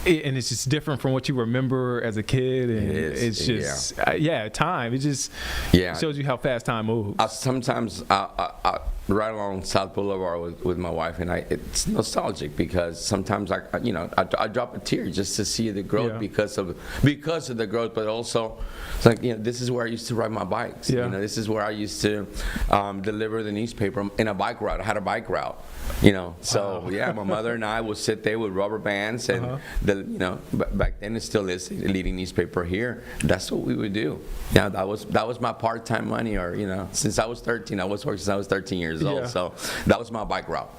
And it's just different from what you remember as a kid, and it's just time. It just shows you how fast time moves. Sometimes right along South Boulevard with my wife, and it's nostalgic because sometimes I drop a tear just to see the growth because of the growth, but also it's like, this is where I used to ride my bikes. This is where I used to deliver the newspaper in a bike route. I had a bike route. So my mother and I would sit there with rubber bands, and back then it still is a leading newspaper here. That's what we would do. That was my part-time money, or since I was 13, I was working since I was 13 years old. So that was my bike route.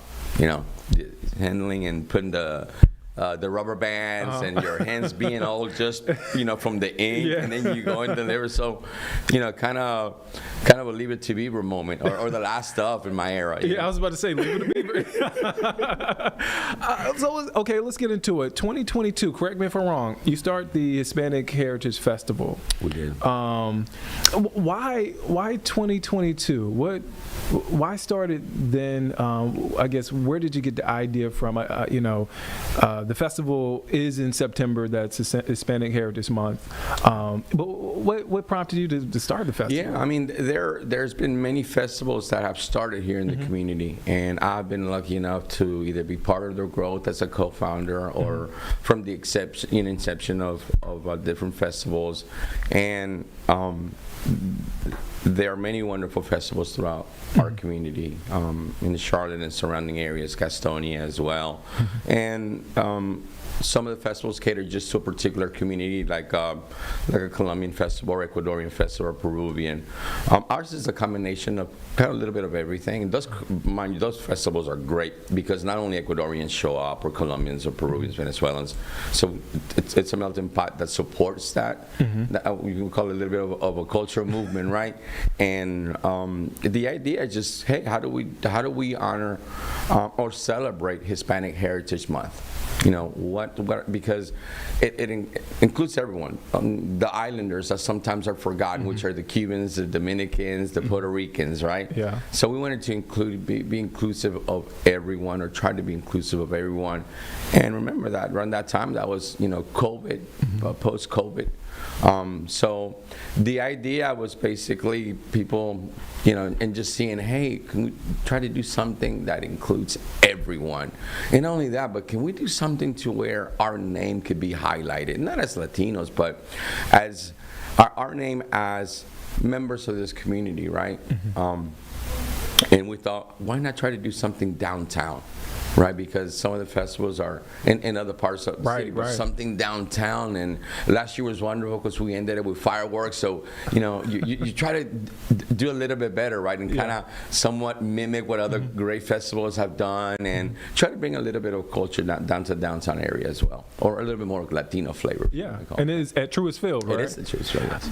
Handling and putting the rubber bands and your hands being all just from the ink, and then you go and deliver. So kind of a Leave It to Beaver moment, or the last stuff in my era. I was about to say Leave It to Beaver. Okay, let's get into it. 2022, correct me if I'm wrong, you start the Hispanic Heritage Festival. We did. Why 2022? Why start it then? I guess, where did you get the idea from? The festival is in September. That's Hispanic Heritage Month. But what prompted you to start the festival? Yeah, I mean, there's been many festivals that have started here in the community, and I've been lucky enough to either be part of their growth as a co-founder or from the inception of different festivals. And there are many wonderful festivals throughout our community, in the Charlotte and surrounding areas, Gastonia as well. And some of the festivals cater just to a particular community, like a Colombian festival, or Ecuadorian festival, or Peruvian. Ours is a combination of kind of a little bit of everything. And mind you, those festivals are great because not only Ecuadorians show up, or Colombians, or Peruvians, Venezuelans. So it's a melting pot that supports that. We can call it a little bit of a cultural movement, right? And the idea is just, hey, how do we honor or celebrate Hispanic Heritage Month? Because it includes everyone. The islanders that sometimes are forgotten, which are the Cubans, the Dominicans, the Puerto Ricans, right? Yeah. So we wanted to be inclusive of everyone, or try to be inclusive of everyone. And remember that around that time, that was COVID, post-COVID. So the idea was basically people, and just seeing, hey, can we try to do something that includes everyone? And not only that, but can we do something to where our name could be highlighted, not as Latinos, but as our name as members of this community, right? And we thought, why not try to do something downtown? Right, because some of the festivals are in other parts of the city, but something downtown. And last year was wonderful because we ended it with fireworks. So you try to do a little bit better, right, and kind of somewhat mimic what other great festivals have done, and try to bring a little bit of culture down to the downtown area as well, or a little bit more Latino flavor. Yeah, and it is at Truist Field, right? It is at Truist Field. Yes.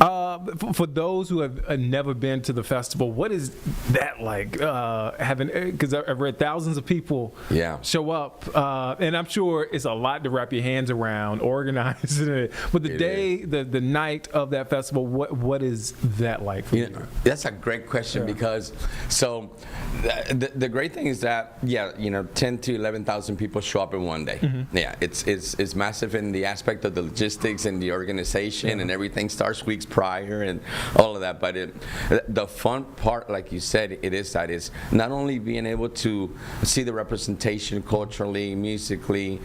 For those who have never been to the festival, what is that like? Because I've read thousands of people. Yeah. Show up, and I'm sure it's a lot to wrap your hands around, organizing it. But the night of that festival, what is that like for you? That's a great question because the great thing is that 10 to 11,000 people show up in one day. Yeah, it's massive in the aspect of the logistics and the organization, and everything starts weeks prior and all of that. But the fun part, like you said, is not only being able to see the representation culturally, musically,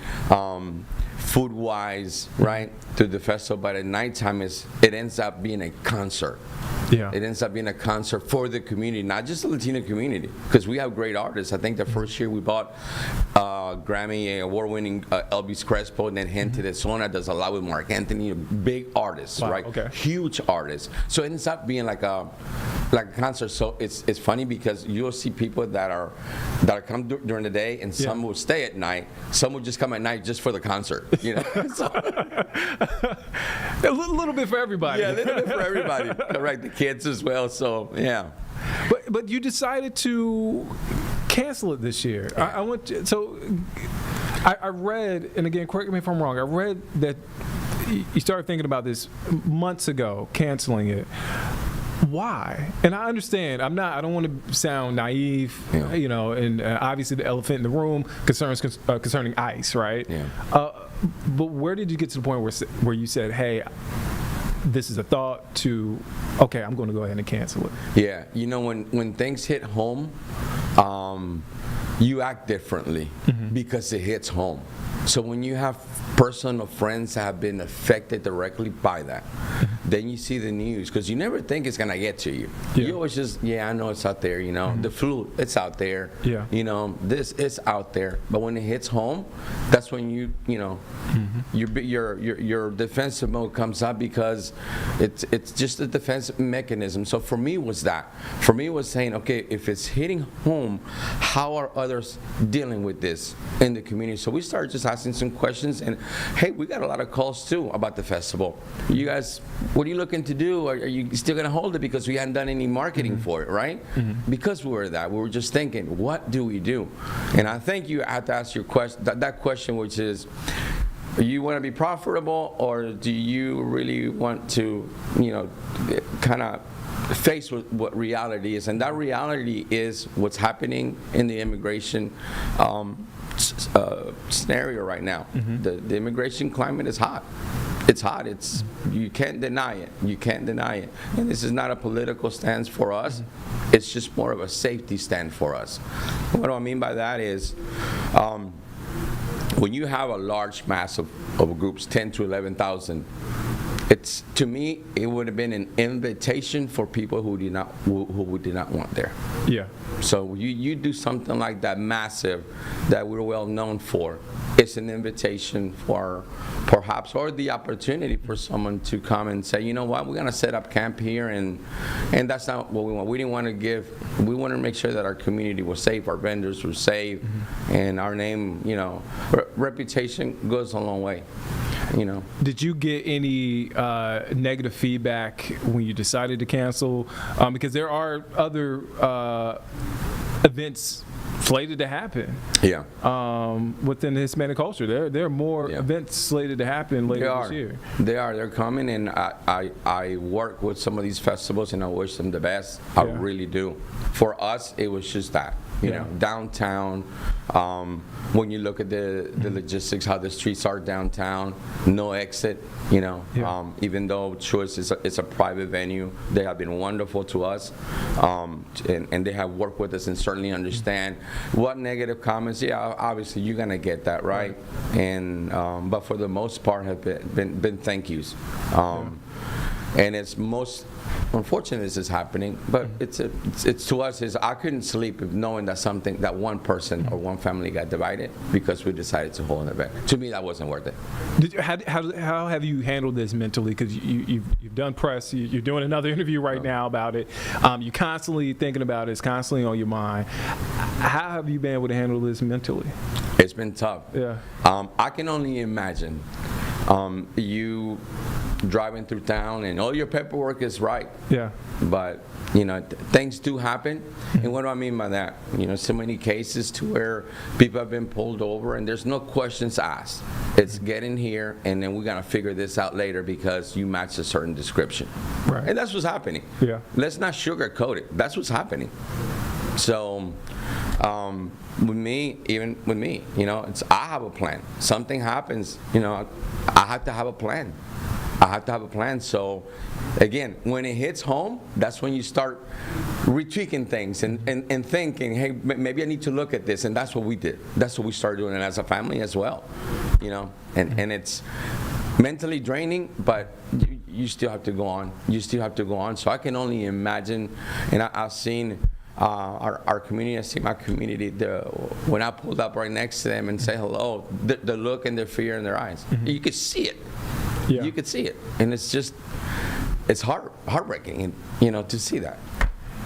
food-wise, right, through the festival, but at nighttime it ends up being a concert. Yeah. It ends up being a concert for the community, not just the Latino community, because we have great artists. I think the first year we bought Grammy award-winning Elvis Crespo, and then Gente de Zona does a lot with Mark Anthony, big artists, right? Okay. Huge artists. So it ends up being like a concert. So it's funny because you'll see people that come during the day, and some will stay at night. Some will just come at night just for the concert. So, a little bit for everybody. Yeah, a little bit for everybody. Correct, the kids as well. So yeah. But you decided to cancel it this year. I read, and again, correct me if I'm wrong, I read that you started thinking about this months ago, canceling it. Why? And I understand. I don't want to sound naive, and obviously the elephant in the room concerning ICE, right? Yeah. But where did you get to the point where you said, hey, this is a thought to, okay, I'm going to go ahead and cancel it? Yeah. When things hit home, you act differently because it hits home. So when you have personal friends that have been affected directly by that, then you see the news, because you never think it's going to get to you. You always just, I know it's out there, the flu, it's out there. This is out there. But when it hits home, that's when your defensive mode comes up, because it's just a defense mechanism. So for me was that. For me was saying, okay, if it's hitting home, how are others dealing with this in the community? So we started just asking some questions, and hey, we got a lot of calls too about the festival. You guys, what are you looking to do? Are you still going to hold it? Because we hadn't done any marketing for it, right? Because we were just thinking, what do we do? And I think you have to ask your question, that question, which is, you want to be profitable, or do you really want to, kind of face with what reality is? And that reality is what's happening in the immigration scenario right now. The immigration climate is hot. It's hot. You can't deny it. You can't deny it. And this is not a political stance for us. It's just more of a safety stand for us. What do I mean by that is, when you have a large mass of groups, 10 to 11,000, to me, it would have been an invitation for people who did not want there. So you do something like that massive, that we're well known for. It's an invitation for perhaps, or the opportunity for someone to come and say, you know what, we're going to set up camp here, and that's not what we want. We wanted to make sure that our community was safe, our vendors were safe, and our name, reputation goes a long way. Did you get any negative feedback when you decided to cancel? Because there are other events slated to happen. Within the Hispanic culture, there are more events slated to happen later this year. They're coming, and I work with some of these festivals, and I wish them the best. I really do. For us, it was just that. Downtown, when you look at the logistics, how the streets are downtown, no exit, even though Choice is a private venue, they have been wonderful to us, and they have worked with us and certainly understand what negative comments, obviously you're going to get that, right? And but for the most part have been thank yous. And it's most unfortunate this is happening, but it's to us is I couldn't sleep knowing that one person or one family got divided because we decided to hold an event. To me, that wasn't worth it. How have you handled this mentally? Because you've done press, you're doing another interview right now about it. You're constantly thinking about it. It's constantly on your mind. How have you been able to handle this mentally? It's been tough. I can only imagine you driving through town and all your paperwork is right. But things do happen. And what do I mean by that? So many cases to where people have been pulled over and there's no questions asked. It's get in here and then we're gonna figure this out later because you match a certain description. And that's what's happening. Let's not sugarcoat it. That's what's happening. So with me, I have a plan. Something happens, I have to have a plan. So again, when it hits home, that's when you start retweaking things and thinking, hey, maybe I need to look at this. And that's what we did. That's what we started doing as a family as well. And it's mentally draining, but you still have to go on. So I can only imagine, and I've seen our community, I see my community, when I pulled up right next to them and say hello, the look and the fear in their eyes, you could see it. You could see it, and it's heartbreaking, to see that.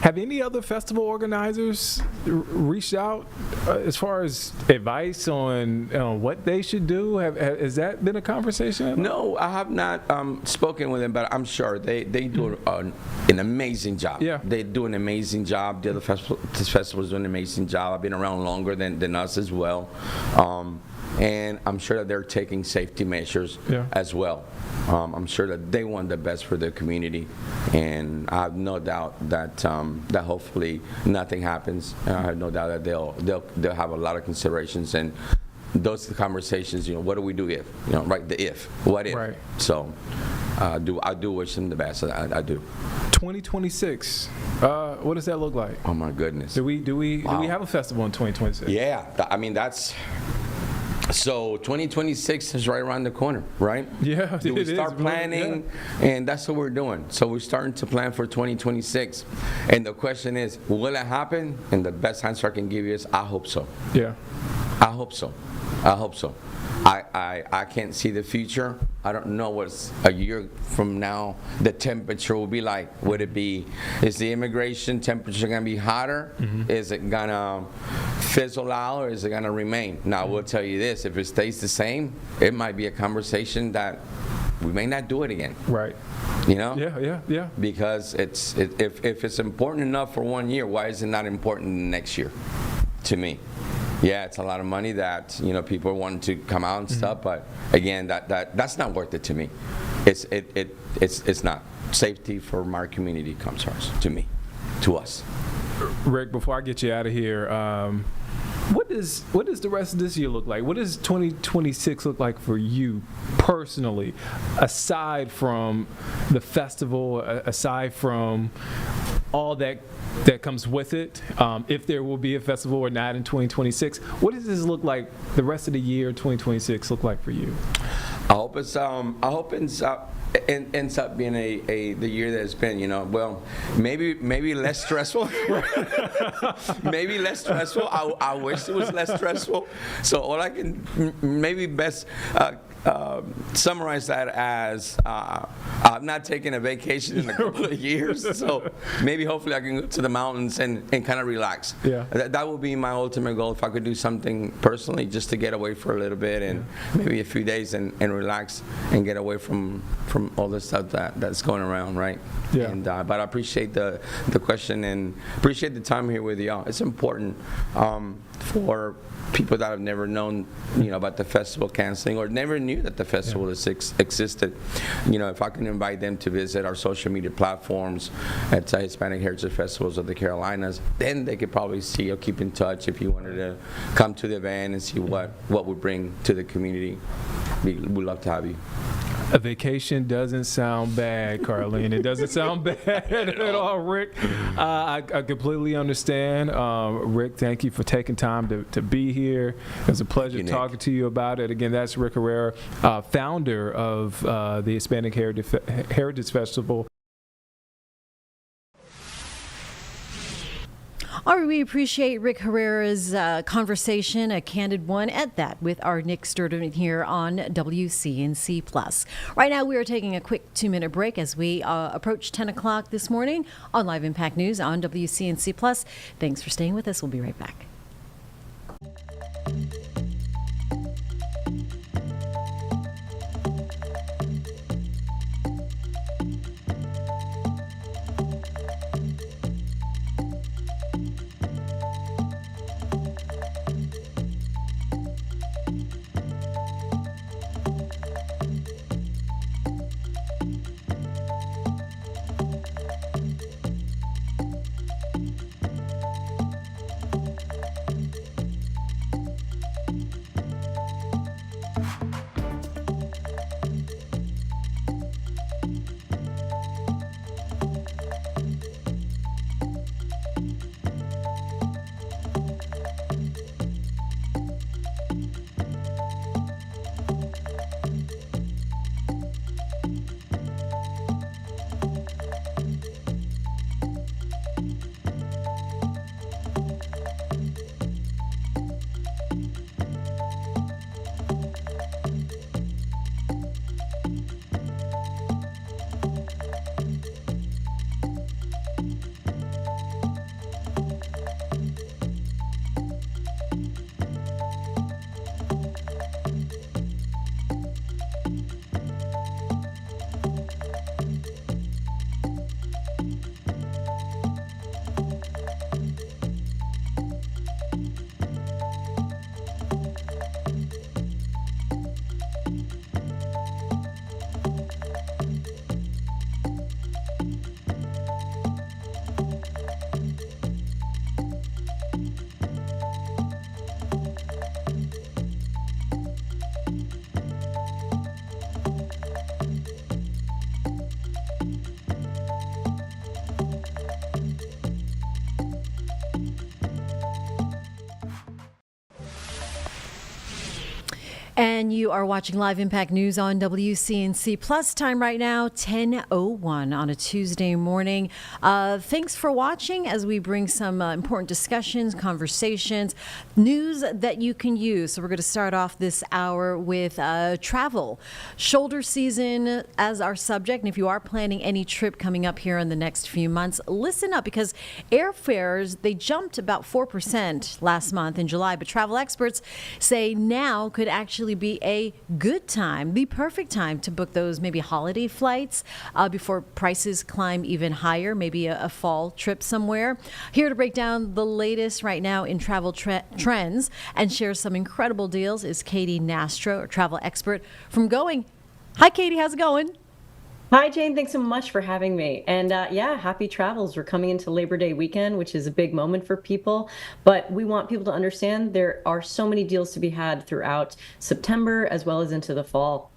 Have any other festival organizers reached out as far as advice on what they should do? Has that been a conversation? No, I have not spoken with them, but I'm sure they do an amazing job. They do an amazing job. The other festivals do an amazing job. I've been around longer than us as well. And I'm sure that they're taking safety measures as well. I'm sure that they want the best for their community, and I have no doubt that that hopefully nothing happens. I have no doubt that they'll have a lot of considerations, and those conversations. What do we do if? The if. What if? So I do wish them the best. I do. 2026. What does that look like? Oh my goodness. Do we have a festival in 2026? Yeah, I mean that's. So 2026 is right around the corner, right? Yeah, Do we it is, start really, planning? And that's what we're doing. So we're starting to plan for 2026. And the question is, will it happen? And the best answer I can give you is, I hope so. Yeah. I hope so. I hope so. I can't see the future. I don't know what's a year from now the temperature will be like. Would it be, is the immigration temperature going to be hotter? Is it going to fizzle out, or is it going to remain? Now, I will tell you this, if it stays the same, it might be a conversation that we may not do it again. Right. You know? Yeah. Because if it's important enough for 1 year, why is it not important next year to me? Yeah, it's a lot of money that people want to come out and stuff, but again, that's not worth it to me. It's not. Safety for my community comes first to me, to us. Rick, before I get you out of here, what does the rest of this year look like? What does 2026 look like for you personally, aside from the festival, aside from all that comes with it, if there will be a festival or not in 2026? What does this look like, the rest of the year 2026 look like for you? I hope it ends up being the year that it's been, well, maybe less stressful. Maybe less stressful. I wish it was less stressful. So all I can maybe best summarize that as I've not taken a vacation in a couple of years, so maybe hopefully I can go to the mountains and kind of relax. Yeah. That would be my ultimate goal, if I could do something personally just to get away for a little bit and maybe a few days and relax and get away from all the stuff that's going around, right? Yeah. And but I appreciate the question and appreciate the time here with y'all. It's important for people that have never known, about the festival canceling or never knew that the festival existed. If I can invite them to visit our social media platforms at Hispanic Heritage Festivals of the Carolinas, then they could probably see or keep in touch if you wanted to come to the event and see what we bring to the community. We'd love to have you. A vacation doesn't sound bad, Carlene. It doesn't sound bad at all, Rick. I completely understand. Rick, thank you for taking time to be here. It was a pleasure talking to you about it. Again, that's Rick Herrera, founder of the Hispanic Heritage Festival. All right, we appreciate Rick Herrera's conversation, a candid one at that, with our Nick Sturtevant here on WCNC+. Right now, we are taking a quick 2-minute break as we approach 10 o'clock this morning on Live Impact News on WCNC+. Thanks for staying with us. We'll be right back. And you are watching Live Impact News on WCNC Plus. Time right now, 10:01 on a Tuesday morning. Thanks for watching as we bring some important discussions, conversations, news that you can use. So we're going to start off this hour with travel. Shoulder season as our subject. And if you are planning any trip coming up here in the next few months, listen up because airfares, they jumped about 4% last month in July. But travel experts say now could actually be a good time, the perfect time to book those maybe holiday flights before prices climb even higher, maybe a fall trip somewhere. Here to break down the latest right now in travel trends and share some incredible deals is Katie Nastro, a travel expert from Going. Hi, Katie. How's it going? Hi, Jane. Thanks so much for having me. And yeah, happy travels. We're coming into Labor Day weekend, which is a big moment for people. But we want people to understand there are so many deals to be had throughout September as well as into the fall.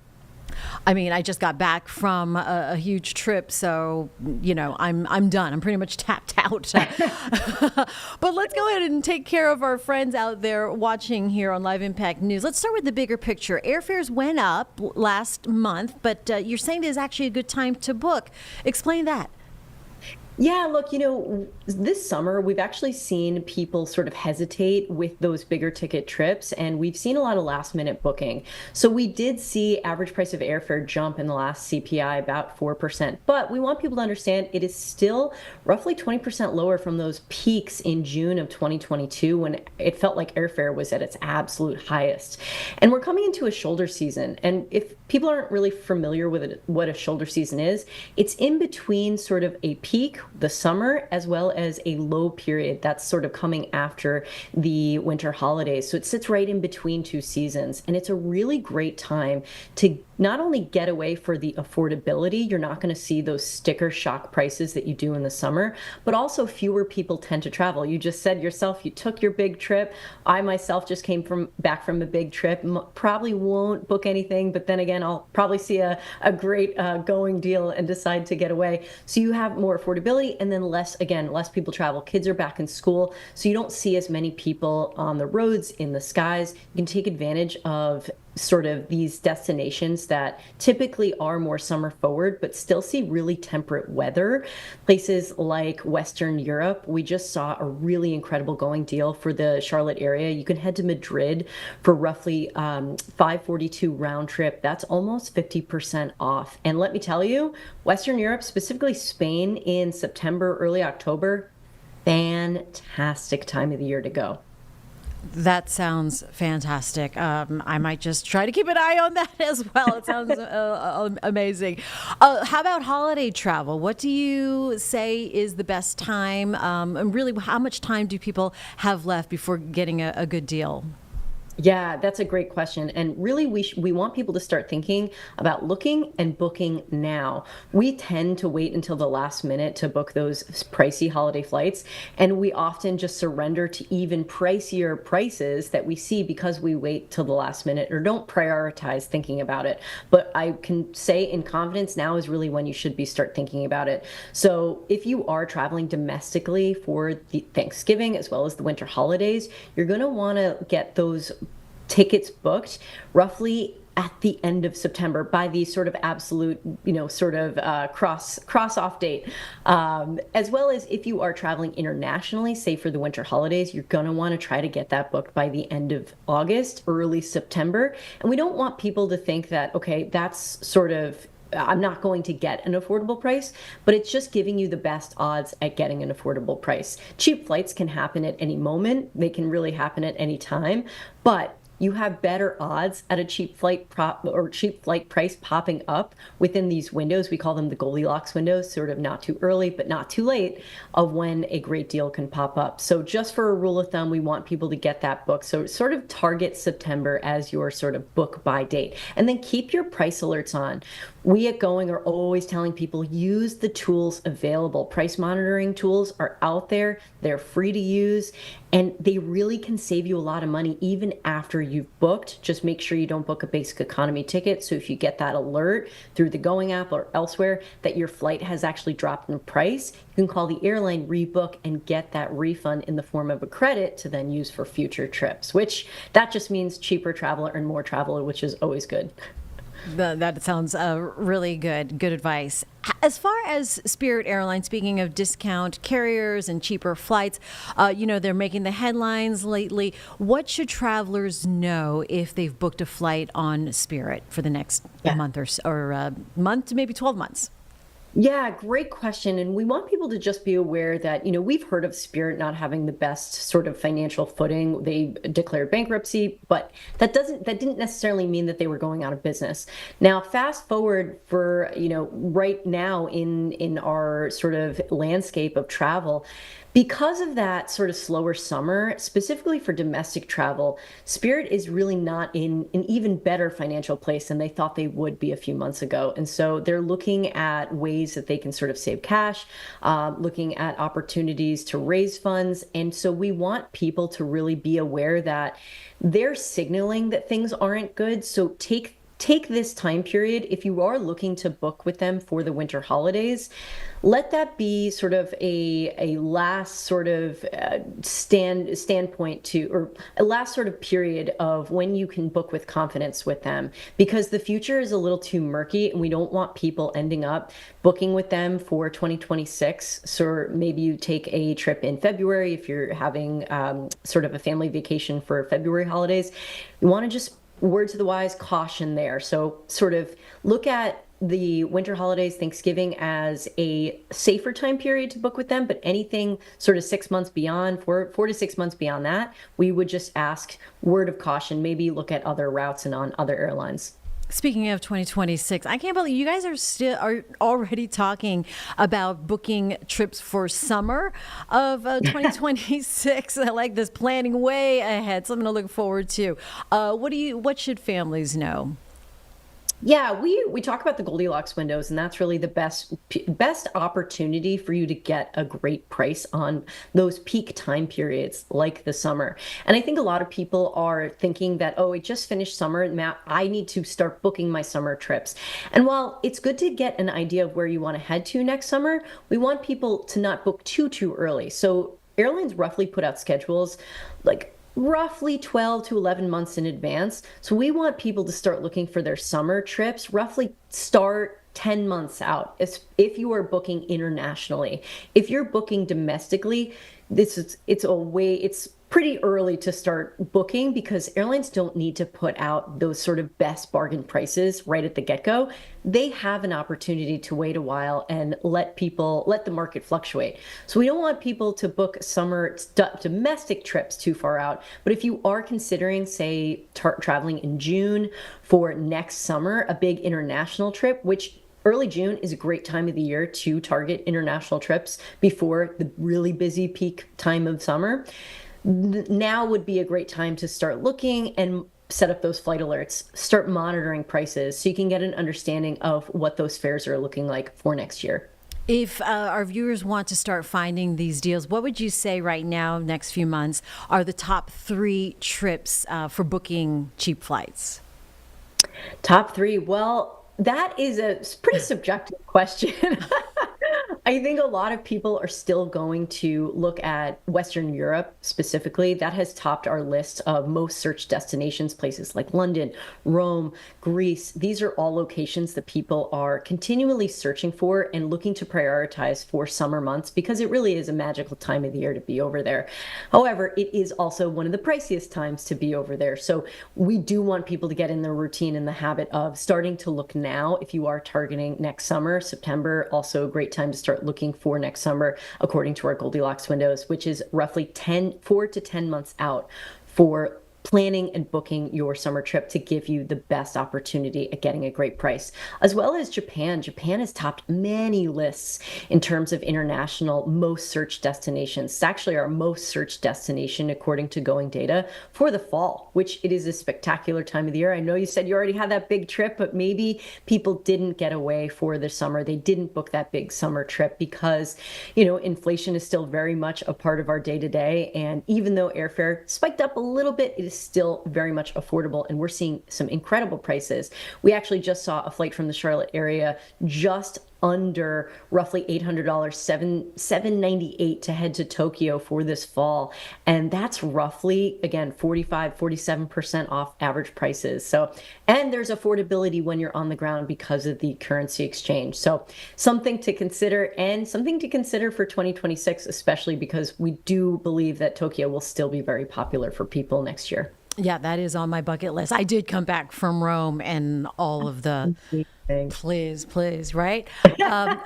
I mean, I just got back from a huge trip, so, you know, I'm done. I'm pretty much tapped out. But let's go ahead and take care of our friends out there watching here on Live Impact News. Let's start with the bigger picture. Airfares went up last month, but you're saying it is actually a good time to book. Explain that. Yeah, look, you know, this summer we've actually seen people sort of hesitate with those bigger ticket trips, and we've seen a lot of last minute booking. So we did see average price of airfare jump in the last CPI about 4%, but we want people to understand it is still roughly 20% lower from those peaks in June of 2022 when it felt like airfare was at its absolute highest. And we're coming into a shoulder season, and if people aren't really familiar with it, what a shoulder season is, it's in between sort of a peak, the summer, as well as a low period that's sort of coming after the winter holidays. So it sits right in between two seasons. And it's a really great time to not only get away for the affordability, you're not going to see those sticker shock prices that you do in the summer, but also fewer people tend to travel. You just said yourself, you took your big trip. I myself just came back from a big trip. Probably won't book anything, but then again, I'll probably see a great going deal and decide to get away. So you have more affordability and then less people travel. Kids are back in school, so you don't see as many people on the roads, in the skies. You can take advantage of sort of these destinations that typically are more summer forward, but still see really temperate weather. Places like Western Europe, we just saw a really incredible going deal for the Charlotte area. You can head to Madrid for roughly $542 round trip. That's almost 50% off. And let me tell you, Western Europe, specifically Spain in September, early October, fantastic time of the year to go. That sounds fantastic. I might just try to keep an eye on that as well. It sounds amazing. How about holiday travel? What do you say is the best time? And really, how much time do people have left before getting a good deal? Yeah, that's a great question. And really, we want people to start thinking about looking and booking now. We tend to wait until the last minute to book those pricey holiday flights. And we often just surrender to even pricier prices that we see because we wait till the last minute or don't prioritize thinking about it. But I can say in confidence, now is really when you should start thinking about it. So if you are traveling domestically for the Thanksgiving as well as the winter holidays, you're going to want to get those tickets booked roughly at the end of September by the sort of absolute, cross off date. As well as if you are traveling internationally, say for the winter holidays, you're going to want to try to get that booked by the end of August, early September. And we don't want people to think that, okay, that's sort of I'm not going to get an affordable price, but it's just giving you the best odds at getting an affordable price. Cheap flights can happen at any moment. They can really happen at any time, but you have better odds at a cheap flight price popping up within these windows. We call them the Goldilocks windows, sort of not too early, but not too late, of when a great deal can pop up. So just for a rule of thumb, we want people to get that book. So sort of target September as your sort of book by date, and then keep your price alerts on. We at Going are always telling people use the tools available. Price monitoring tools are out there. They're free to use, and they really can save you a lot of money even after you've booked. Just make sure you don't book a basic economy ticket. So if you get that alert through the Going app or elsewhere that your flight has actually dropped in price, you can call the airline, rebook, and get that refund in the form of a credit to then use for future trips, which that just means cheaper travel and more travel, which is always good. That sounds really good. Good advice. As far as Spirit Airlines, speaking of discount carriers and cheaper flights, they're making the headlines lately. What should travelers know if they've booked a flight on Spirit for the next month or month to maybe 12 months? Yeah, great question. And we want people to just be aware that, we've heard of Spirit not having the best sort of financial footing. They declared bankruptcy, but that didn't necessarily mean that they were going out of business. Now, fast forward for, right now in our sort of landscape of travel, because of that sort of slower summer, specifically for domestic travel, Spirit is really not in an even better financial place than they thought they would be a few months ago. And so they're looking at ways that they can sort of save cash, looking at opportunities to raise funds. And so we want people to really be aware that they're signaling that things aren't good. So take this time period, if you are looking to book with them for the winter holidays, let that be sort of a last sort of standpoint to, or a last sort of period of when you can book with confidence with them, because the future is a little too murky and we don't want people ending up booking with them for 2026. So maybe you take a trip in February if you're having sort of a family vacation for February holidays. You want to just word to the wise, caution there. So sort of look at the winter holidays, Thanksgiving, as a safer time period to book with them, but anything sort of 6 months beyond, 4 to 6 months beyond that, we would just ask word of caution, maybe look at other routes and on other airlines. Speaking of 2026, I can't believe you guys are already talking about booking trips for summer of 2026. I like this, planning way ahead. Something to look forward to. What should families know? Yeah, we talk about the Goldilocks windows, and that's really the best opportunity for you to get a great price on those peak time periods like the summer. And I think a lot of people are thinking that, oh, I just finished summer, Matt, I need to start booking my summer trips. And while it's good to get an idea of where you want to head to next summer, we want people to not book too early. So airlines roughly put out schedules like roughly 12 to 11 months in advance. So we want people to start looking for their summer trips, roughly start 10 months out if you are booking internationally. If you're booking domestically, it's pretty early to start booking because airlines don't need to put out those sort of best bargain prices right at the get-go. They have an opportunity to wait a while and let the market fluctuate. So we don't want people to book summer domestic trips too far out. But if you are considering, say, traveling in June for next summer, a big international trip, which early June is a great time of the year to target international trips before the really busy peak time of summer. Now would be a great time to start looking and set up those flight alerts, start monitoring prices so you can get an understanding of what those fares are looking like for next year. If our viewers want to start finding these deals, what would you say right now, next few months, are the top 3 trips for booking cheap flights? Top 3, well, that is a pretty subjective question. I think a lot of people are still going to look at Western Europe specifically. That has topped our list of most searched destinations, places like London, Rome, Greece. These are all locations that people are continually searching for and looking to prioritize for summer months because it really is a magical time of the year to be over there. However, it is also one of the priciest times to be over there. So we do want people to get in their routine and the habit of starting to look now. If you are targeting next summer, September, also a great time to start looking for next summer, according to our Goldilocks windows, which is roughly 4 to 10 months out for planning and booking your summer trip to give you the best opportunity at getting a great price. As well as Japan. Japan has topped many lists in terms of international most searched destinations. It's actually our most searched destination according to Going Data for the fall, which it is a spectacular time of the year. I know you said you already had that big trip, but maybe people didn't get away for the summer. They didn't book that big summer trip because, inflation is still very much a part of our day-to-day. And even though airfare spiked up a little bit, it is still very much affordable, and we're seeing some incredible prices. We actually just saw a flight from the Charlotte area just under roughly $800, $798 to head to Tokyo for this fall. And that's roughly, again, 47% off average prices. So, and there's affordability when you're on the ground because of the currency exchange. So something to consider, and something to consider for 2026, especially because we do believe that Tokyo will still be very popular for people next year. Yeah, that is on my bucket list. I did come back from Rome and all of the please, right? All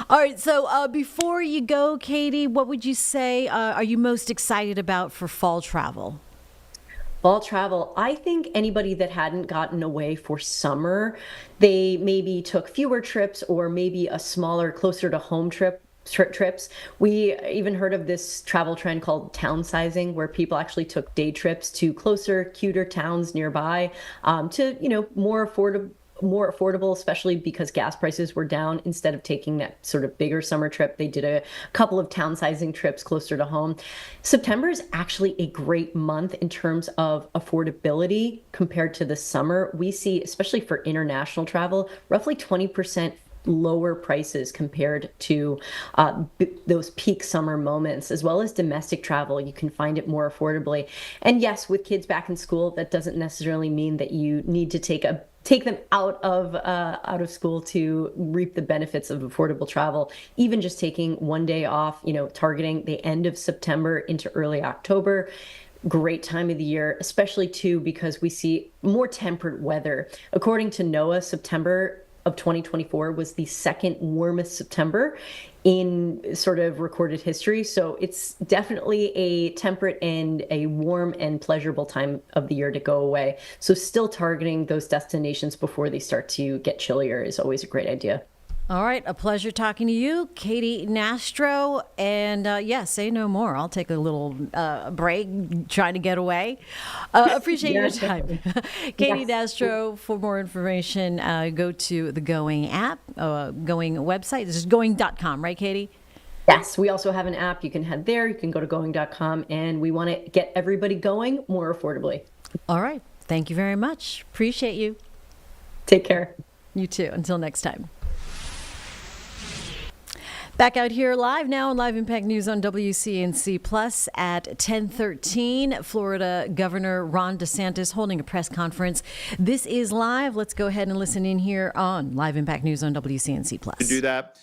right. So before you go, Katie, what would you say are you most excited about for fall travel? Fall travel, I think anybody that hadn't gotten away for summer, they maybe took fewer trips or maybe a smaller, closer to home trips. We even heard of this travel trend called town sizing, where people actually took day trips to closer, cuter towns nearby to, more affordable, especially because gas prices were down. Instead of taking that sort of bigger summer trip, they did a couple of town sizing trips closer to home. September is actually a great month in terms of affordability compared to the summer. We see, especially for international travel, roughly 20% lower prices compared to those peak summer moments, as well as domestic travel. You can find it more affordably. And yes, with kids back in school, that doesn't necessarily mean that you need to take them out of school to reap the benefits of affordable travel. Even just taking one day off, targeting the end of September into early October. Great time of the year, especially too because we see more temperate weather. According to NOAA, September of 2024 was the second warmest September in sort of recorded history. So it's definitely a temperate and a warm and pleasurable time of the year to go away. So still targeting those destinations before they start to get chillier is always a great idea. All right. A pleasure talking to you, Katie Nastro. And say no more. I'll take a little break trying to get away. Appreciate your time. Katie Nastro, for more information, go to the Going app, Going website. This is going.com, right, Katie? Yes, we also have an app. You can head there. You can go to going.com, and we want to get everybody going more affordably. All right. Thank you very much. Appreciate you. Take care. You too. Until next time. Back out here live now on Live Impact News on WCNC Plus at 10:13. Florida Governor Ron DeSantis holding a press conference. This is live. Let's go ahead and listen in here on Live Impact News on WCNC Plus. To do that,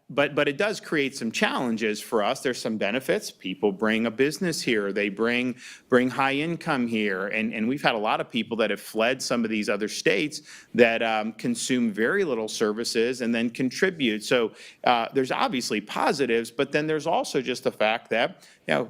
but it does create some challenges for us. There's some benefits. People bring a business here. They bring high income here. And we've had a lot of people that have fled some of these other states that consume very little services and then contribute. So there's obviously positives, but then there's also just the fact that,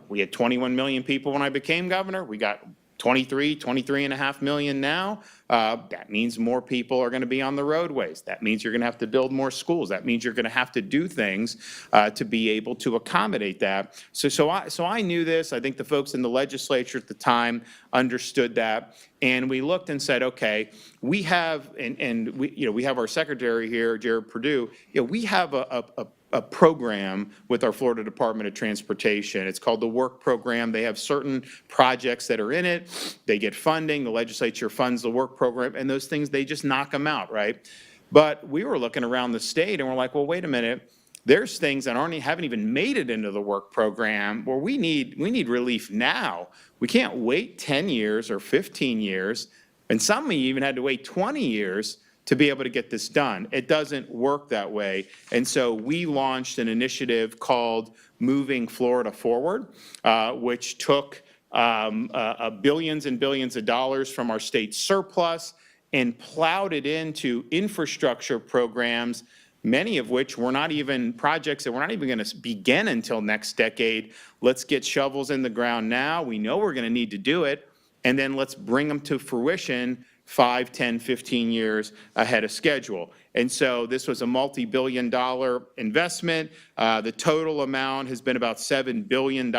we had 21 million people when I became governor. We got 23.5 million now. That means more people are going to be on the roadways. That means you're going to have to build more schools. That means you're going to have to do things to be able to accommodate that. So I knew this. I think the folks in the legislature at the time understood that, and we looked and said, okay, we have we have our secretary here, Jared Perdue. We have a program with our Florida Department of Transportation. It's called the Work Program. They have certain projects that are in it. They get funding. The legislature funds the Work Program, and those things, they just knock them out, right? But we were looking around the state, and we're like, well, wait a minute. There's things that haven't even made it into the Work Program where we need relief now. We can't wait 10 years or 15 years, and some even had to wait 20 years to be able to get this done. It doesn't work that way. And so we launched an initiative called Moving Florida Forward, which took billions and billions of dollars from our state surplus and plowed it into infrastructure programs many of which were not even projects that we're not even going to begin until next decade. Let's get shovels in the ground now. We know we're going to need to do it, and then let's bring them to fruition 5, 10, 15 years ahead of schedule. And so this was a multi-billion-dollar investment. The total amount has been about $7 billion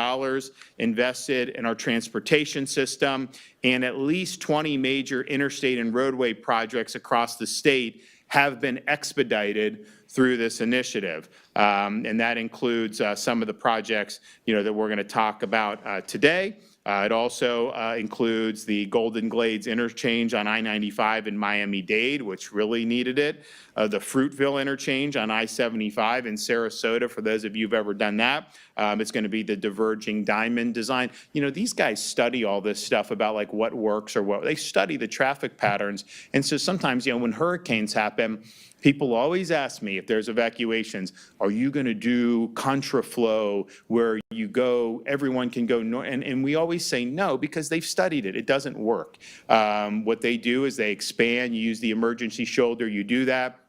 invested in our transportation system, and at least 20 major interstate and roadway projects across the state have been expedited through this initiative. And that includes some of the projects, that we're going to talk about today. It also includes the Golden Glades interchange on I-95 in Miami-Dade, which really needed it. The Fruitville interchange on I-75 in Sarasota, for those of you who've ever done that. It's going to be the diverging diamond design. These guys study all this stuff about like what works or what. They study the traffic patterns. And so sometimes, when hurricanes happen, people always ask me if there's evacuations, are you going to do contraflow where you go, everyone can go north? And we always say no, because they've studied it. It doesn't work. What they do is they expand, you use the emergency shoulder, you do that.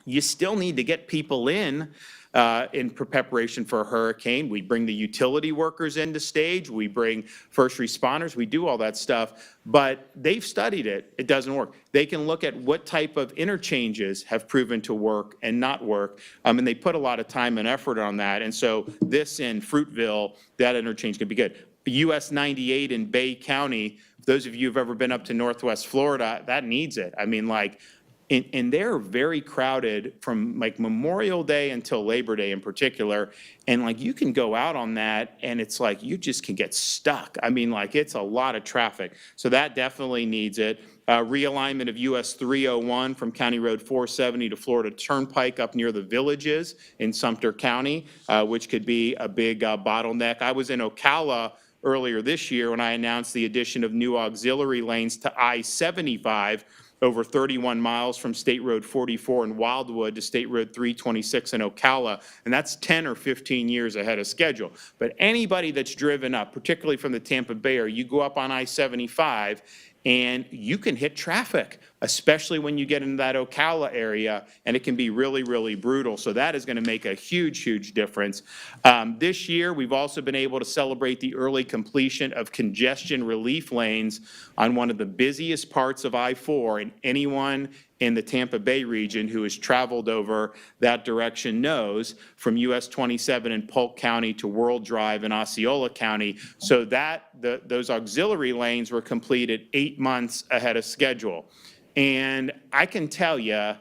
You still need to get people in preparation for a hurricane. We bring the utility workers into stage. We bring first responders. We do all that stuff. But they've studied it. It doesn't work. They can look at what type of interchanges have proven to work and not work. And they put a lot of time and effort on that. And so this in Fruitville, that interchange could be good. US 98 in Bay County, those of you who've ever been up to Northwest Florida, that needs it. And they're very crowded from like Memorial Day until Labor Day in particular. And you can go out on that and it's like you just can get stuck. It's a lot of traffic. So that definitely needs it. Realignment of US 301 from County Road 470 to Florida Turnpike up near the Villages in Sumter County, which could be a big bottleneck. I was in Ocala earlier this year when I announced the addition of new auxiliary lanes to I-75 over 31 miles from State Road 44 in Wildwood to State Road 326 in Ocala, and that's 10 or 15 years ahead of schedule. But anybody that's driven up, particularly from the Tampa Bay area, you go up on I-75 and you can hit traffic, especially when you get into that Ocala area, and it can be really, really brutal. So that is going to make a huge, huge difference. This year, we've also been able to celebrate the early completion of congestion relief lanes on one of the busiest parts of I-4, and anyone in the Tampa Bay region who has traveled over that direction knows, from US 27 in Polk County to World Drive in Osceola County. So those auxiliary lanes were completed 8 months ahead of schedule. And I can tell you,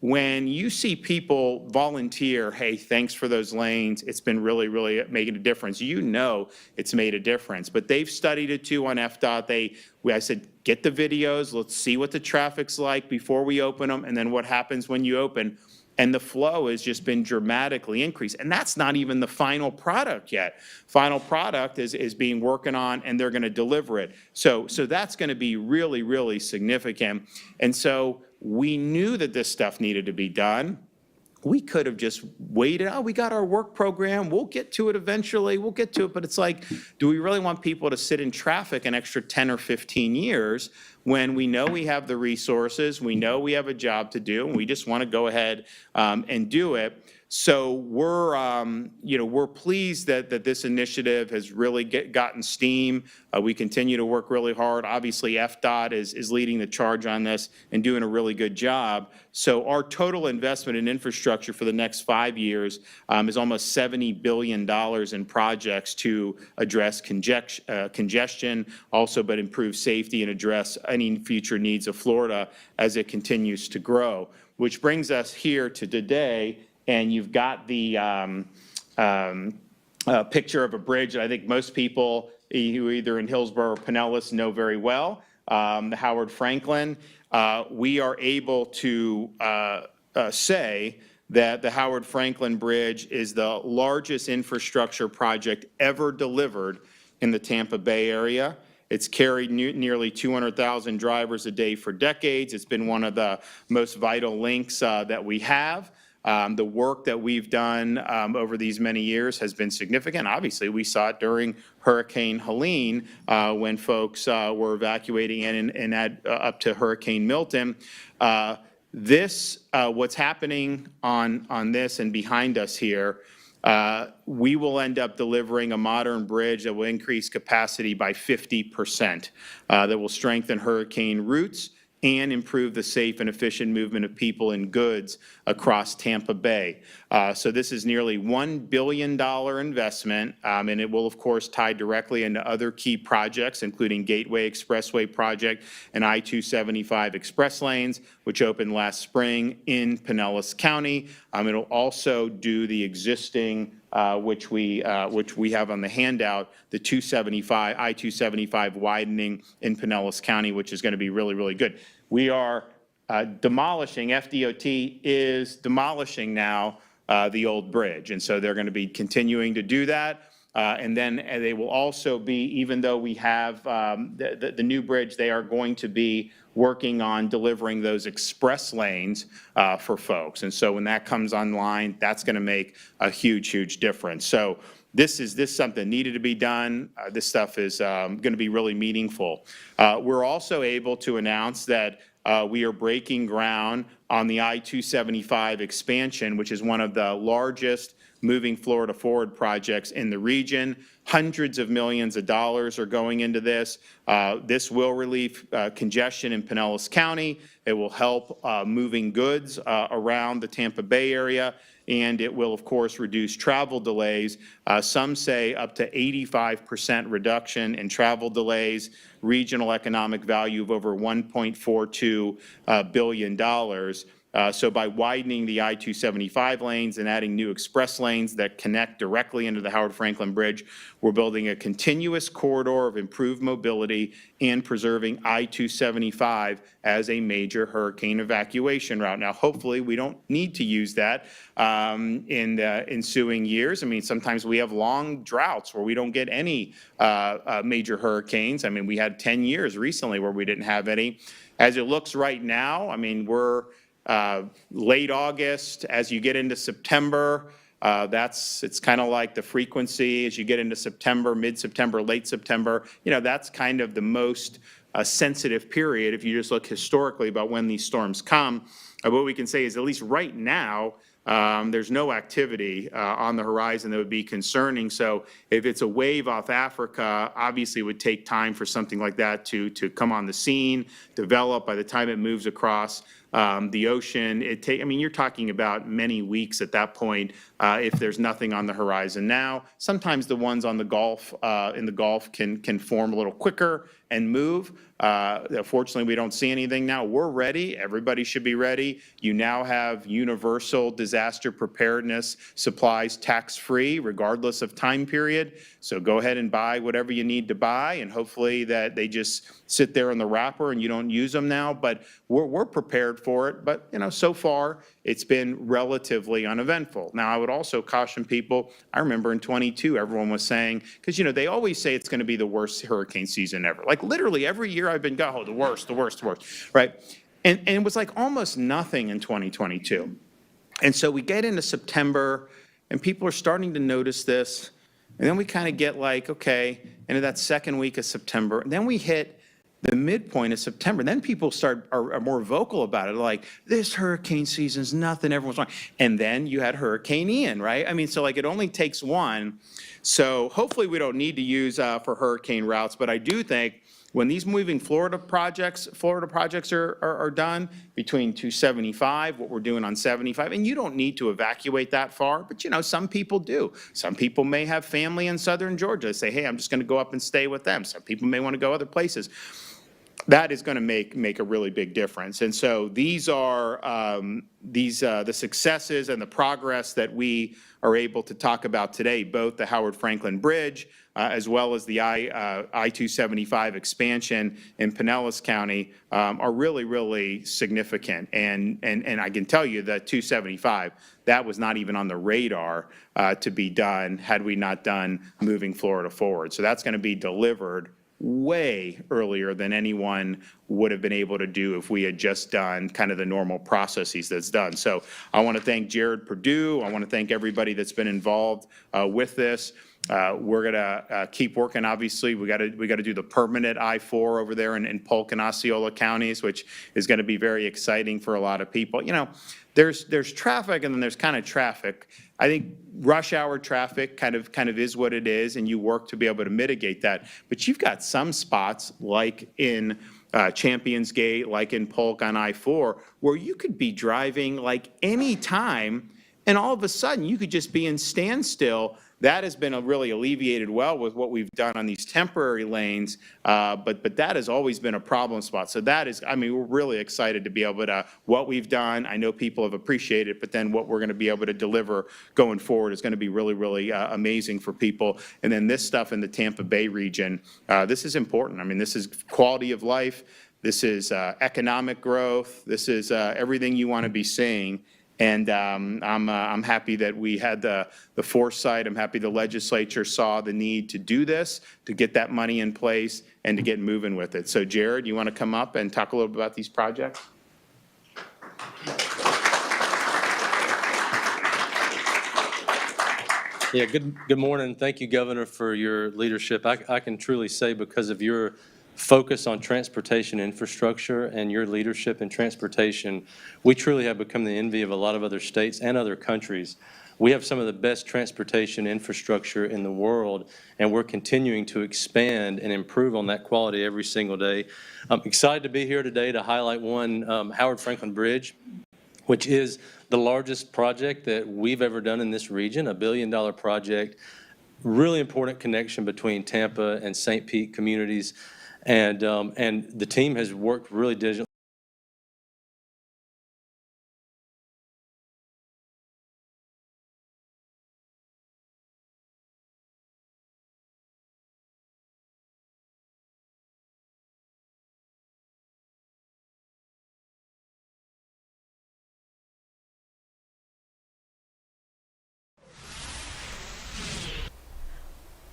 when you see people volunteer, hey, thanks for those lanes, it's been really, really making a difference. It's made a difference. But they've studied it too on FDOT. I said, get the videos, let's see what the traffic's like before we open them, and then what happens when you open. And the flow has just been dramatically increased. And that's not even the final product yet. Final product is being worked on, and they're going to deliver it. So that's going to be really, really significant. And so we knew that this stuff needed to be done. We could have just waited. Oh, we got our work program. We'll get to it eventually. We'll get to it. But it's like, do we really want people to sit in traffic an extra 10 or 15 years when we know we have the resources, we know we have a job to do, and we just want to go ahead and do it? So we're pleased that this initiative has really gotten steam. We continue to work really hard. Obviously, FDOT is leading the charge on this and doing a really good job. So our total investment in infrastructure for the next 5 years is almost $70 billion in projects to address congestion, also but improve safety and address any future needs of Florida as it continues to grow. Which brings us here to today. And you've got the picture of a bridge that I think most people who are either in Hillsborough or Pinellas know very well, the Howard Franklin. We are able to say that the Howard Franklin Bridge is the largest infrastructure project ever delivered in the Tampa Bay area. It's carried nearly 200,000 drivers a day for decades. It's been one of the most vital links that we have. The work that we've done over these many years has been significant. Obviously, we saw it during Hurricane Helene when folks were evacuating and up to Hurricane Milton. what's happening on this and behind us here, we will end up delivering a modern bridge that will increase capacity by 50%, that will strengthen hurricane routes and improve the safe and efficient movement of people and goods across Tampa Bay. So this is nearly $1 billion investment, and it will, of course, tie directly into other key projects, including Gateway Expressway project and I-275 express lanes, which opened last spring in Pinellas County. It'll also do the existing which we have on the handout, the I-275 widening in Pinellas County, which is going to be really, really good. We are demolishing, FDOT is demolishing now the old bridge, and so they're going to be continuing to do that. And then they will also be, even though we have the new bridge, they are going to be working on delivering those express lanes for folks. And so when that comes online, that's going to make a huge, huge difference. So this something needed to be done. This stuff is going to be really meaningful. We're also able to announce that we are breaking ground on the I-275 expansion, which is one of the largest moving Florida forward projects in the region. Hundreds of millions of dollars are going into this. This will relieve congestion in Pinellas County. It will help moving goods around the Tampa Bay area, and it will, of course, reduce travel delays. Some say up to 85% reduction in travel delays, regional economic value of over $1.42 billion. So by widening the I-275 lanes and adding new express lanes that connect directly into the Howard Franklin Bridge, we're building a continuous corridor of improved mobility and preserving I-275 as a major hurricane evacuation route. Now, hopefully, we don't need to use that in the ensuing years. I mean, sometimes we have long droughts where we don't get any major hurricanes. I mean, we had 10 years recently where we didn't have any. As it looks right now, I mean, we're late August. As you get into September, it's kind of like the frequency as you get into September, mid-September, late September. That's kind of the most sensitive period if you just look historically about when these storms come. What we can say is, at least right now, there's no activity on the horizon that would be concerning. So if it's a wave off Africa, obviously it would take time for something like that to come on the scene, develop. By the time it moves across the ocean, you're talking about many weeks at that point if there's nothing on the horizon now. Sometimes the ones on the Gulf, in the Gulf can form a little quicker and move. Fortunately, we don't see anything now. We're ready. Everybody should be ready. You now have universal disaster preparedness supplies tax-free, regardless of time period. So go ahead and buy whatever you need to buy, and hopefully that they just sit there in the wrapper and you don't use them now. But we're prepared for it. But so far it's been relatively uneventful. Now, I would also caution people. I remember in 22, everyone was saying, because they always say it's going to be the worst hurricane season ever. Like literally every year I've been going, the worst, right? And it was like almost nothing in 2022. And so we get into September, and people are starting to notice this. And then we kind of get like, okay, into that second week of September. And then we hit the midpoint of September. Then people are more vocal about it, like, this hurricane season's nothing, everyone's fine. And then you had Hurricane Ian, right? I mean, so like it only takes one. So hopefully we don't need to use for hurricane routes, but I do think when these moving Florida projects are done, between 275, what we're doing on 75, and you don't need to evacuate that far, but some people do. Some people may have family in southern Georgia. They say, hey, I'm just going to go up and stay with them. Some people may want to go other places. That is going to make a really big difference. And so these are the successes and the progress that we are able to talk about today, both the Howard Franklin Bridge as well as the I-275 expansion in Pinellas County are really, really significant. And I can tell you that 275, that was not even on the radar to be done had we not done moving Florida forward. So that's going to be delivered way earlier than anyone would have been able to do if we had just done kind of the normal processes that's done. So I want to thank Jared Perdue. I want to thank everybody that's been involved with this. We're gonna keep working. Obviously, we got to do the permanent I-4 over there in Polk and Osceola counties, which is going to be very exciting for a lot of people. You know, there's traffic and then there's kind of traffic. I think rush hour traffic kind of is what it is, and you work to be able to mitigate that. But you've got some spots like in Champions Gate, like in Polk on I-4, where you could be driving like any time, and all of a sudden you could just be in standstill. That has been really alleviated well with what we've done on these temporary lanes, but that has always been a problem spot. So that is, I mean, we're really excited to be able to, what we've done, I know people have appreciated it, but then what we're going to be able to deliver going forward is going to be really, really amazing for people. And then this stuff in the Tampa Bay region, this is important. I mean, this is quality of life. This is economic growth. This is everything you want to be seeing. And I'm happy that we had the foresight. I'm happy the legislature saw the need to do this, to get that money in place, and to get moving with it. So, Jared, you want to come up and talk a little bit about these projects? Yeah, good morning. Thank you, Governor, for your leadership. I can truly say because of your focus on transportation infrastructure and your leadership in transportation, we truly have become the envy of a lot of other states and other countries. We have some of the best transportation infrastructure in the world, and we're continuing to expand and improve on that quality every single day. I'm excited to be here today to highlight one, Howard Franklin Bridge, which is the largest project that we've ever done in this region, $1 billion project, really important connection between Tampa and St. Pete communities. And the team has worked really diligently.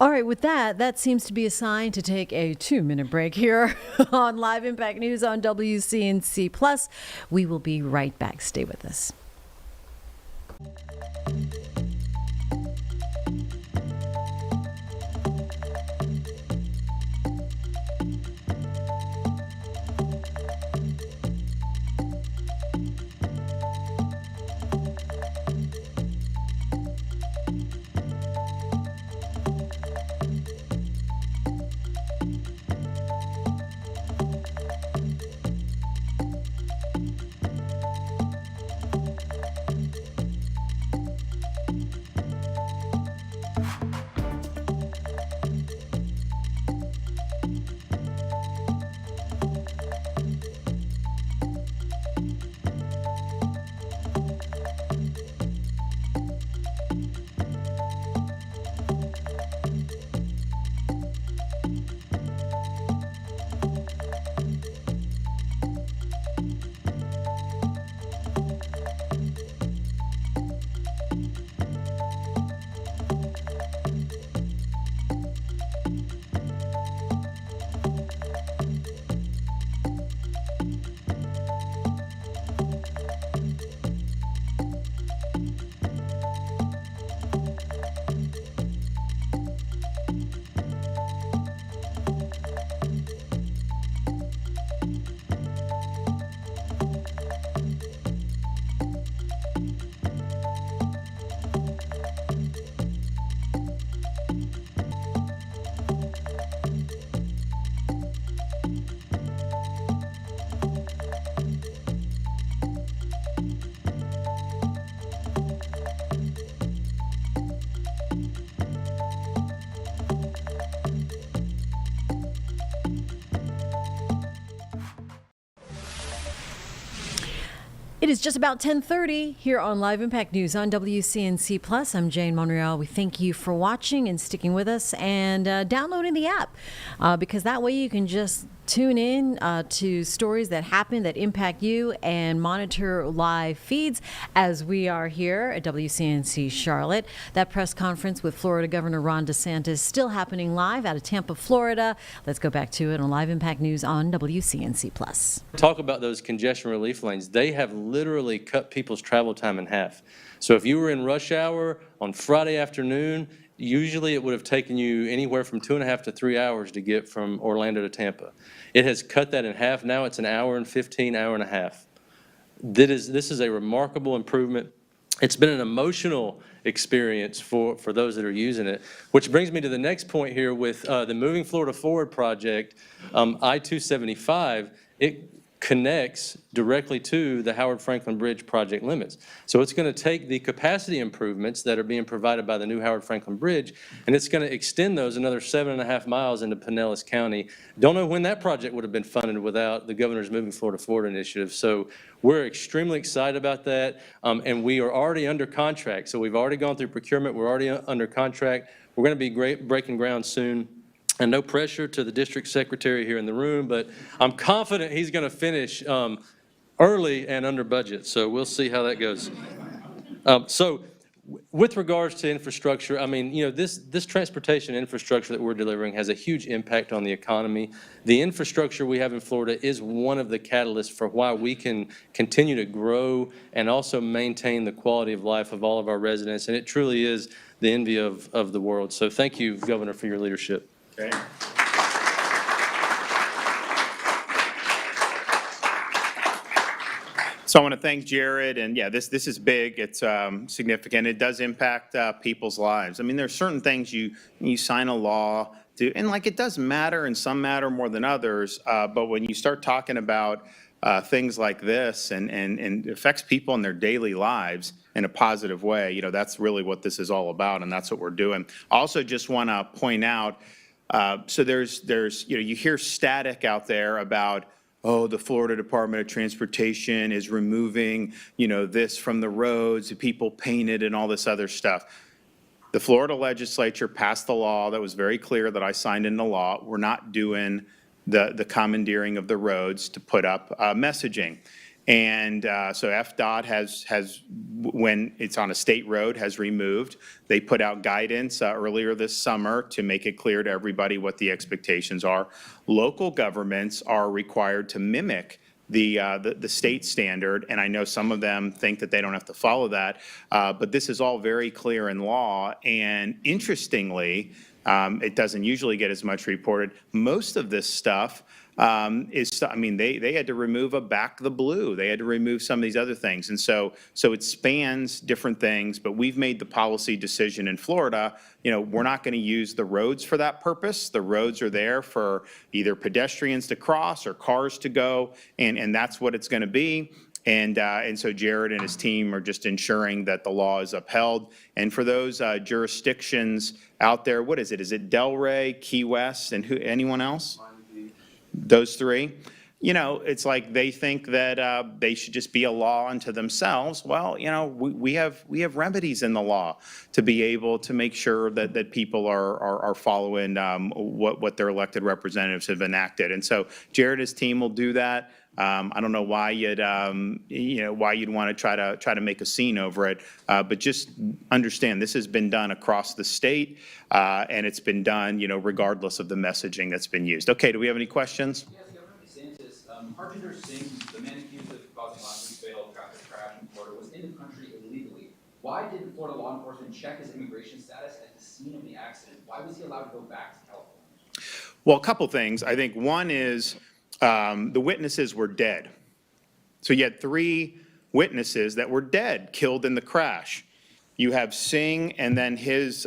All right, with that seems to be a sign to take a 2-minute break here on Live Impact News on WCNC Plus. We will be right back. Stay with us. It is just about 10:30 here on Live Impact News on WCNC Plus. I'm Jane Monreal. We thank you for watching and sticking with us and downloading the app because that way you can just tune in to stories that happen that impact you and monitor live feeds as we are here at WCNC Charlotte. That press conference with Florida Governor Ron DeSantis still happening live out of Tampa, Florida. Let's go back to it on Live Impact News on WCNC Plus. Talk about those congestion relief lanes. They have literally cut people's travel time in half. So if you were in rush hour on Friday afternoon, usually it would have taken you anywhere from 2.5 to 3 hours to get from Orlando to Tampa. It has cut that in half. Now it's an hour and 15, hour and a half. This is a remarkable improvement. It's been an emotional experience for those that are using it, which brings me to the next point here with the Moving Florida Forward project, I-275. It connects directly to the Howard Franklin Bridge project limits. So it's going to take the capacity improvements that are being provided by the new Howard Franklin Bridge, and it's going to extend those another 7.5 miles into Pinellas County. Don't know when that project would have been funded without the governor's Moving Florida Forward initiative. So we're extremely excited about that, and we are already under contract. So we've already gone through procurement. We're already under contract. We're going to be breaking ground soon. And no pressure to the district secretary here in the room, but I'm confident he's going to finish early and under budget. So we'll see how that goes. So with regards to infrastructure, I mean, you know, this transportation infrastructure that we're delivering has a huge impact on the economy. The infrastructure we have in Florida is one of the catalysts for why we can continue to grow and also maintain the quality of life of all of our residents. And it truly is the envy of the world. So thank you, Governor, for your leadership. Okay. So I want to thank Jared, and yeah, this is big. It's significant. It does impact people's lives. I mean, there's certain things you sign a law to, and like it does matter, and some matter more than others. But when you start talking about things like this, and it affects people in their daily lives in a positive way, you know, that's really what this is all about, and that's what we're doing. Also, just want to point out. So there's you know, you hear static out there about, oh, the Florida Department of Transportation is removing, you know, this from the roads, people painted and all this other stuff. The Florida legislature passed the law that was very clear that I signed into law. We're not doing the commandeering of the roads to put up messaging. And so FDOT has, when it's on a state road, has removed. They put out guidance earlier this summer to make it clear to everybody what the expectations are. Local governments are required to mimic the state standard, and I know some of them think that they don't have to follow that, but this is all very clear in law. And interestingly, it doesn't usually get as much reported. Most of this stuff I mean, they had to remove a Back the Blue. They had to remove some of these other things. And so it spans different things, but we've made the policy decision in Florida, you know, we're not going to use the roads for that purpose. The roads are there for either pedestrians to cross or cars to go, and that's what it's going to be. And so Jared and his team are just ensuring that the law is upheld. And for those jurisdictions out there, what is it? Is it Delray, Key West, and anyone else? Those three, you know, it's like they think that they should just be a law unto themselves. Well, you know, we have remedies in the law to be able to make sure that people are following what their elected representatives have enacted. And so Jared and his team will do that. I don't know why you'd want to try to make a scene over it, but just understand this has been done across the state, and it's been done, you know, regardless of the messaging that's been used. Okay, do we have any questions? Yes, Governor DeSantis, Harbinger Singh, the man accused of causing last week's fatal traffic crash in Florida, was in the country illegally. Why didn't Florida law enforcement check his immigration status at the scene of the accident? Why was he allowed to go back to California? Well, a couple things. I think one is the witnesses were dead. So you had 3 witnesses that were dead, killed in the crash. You have Singh and then his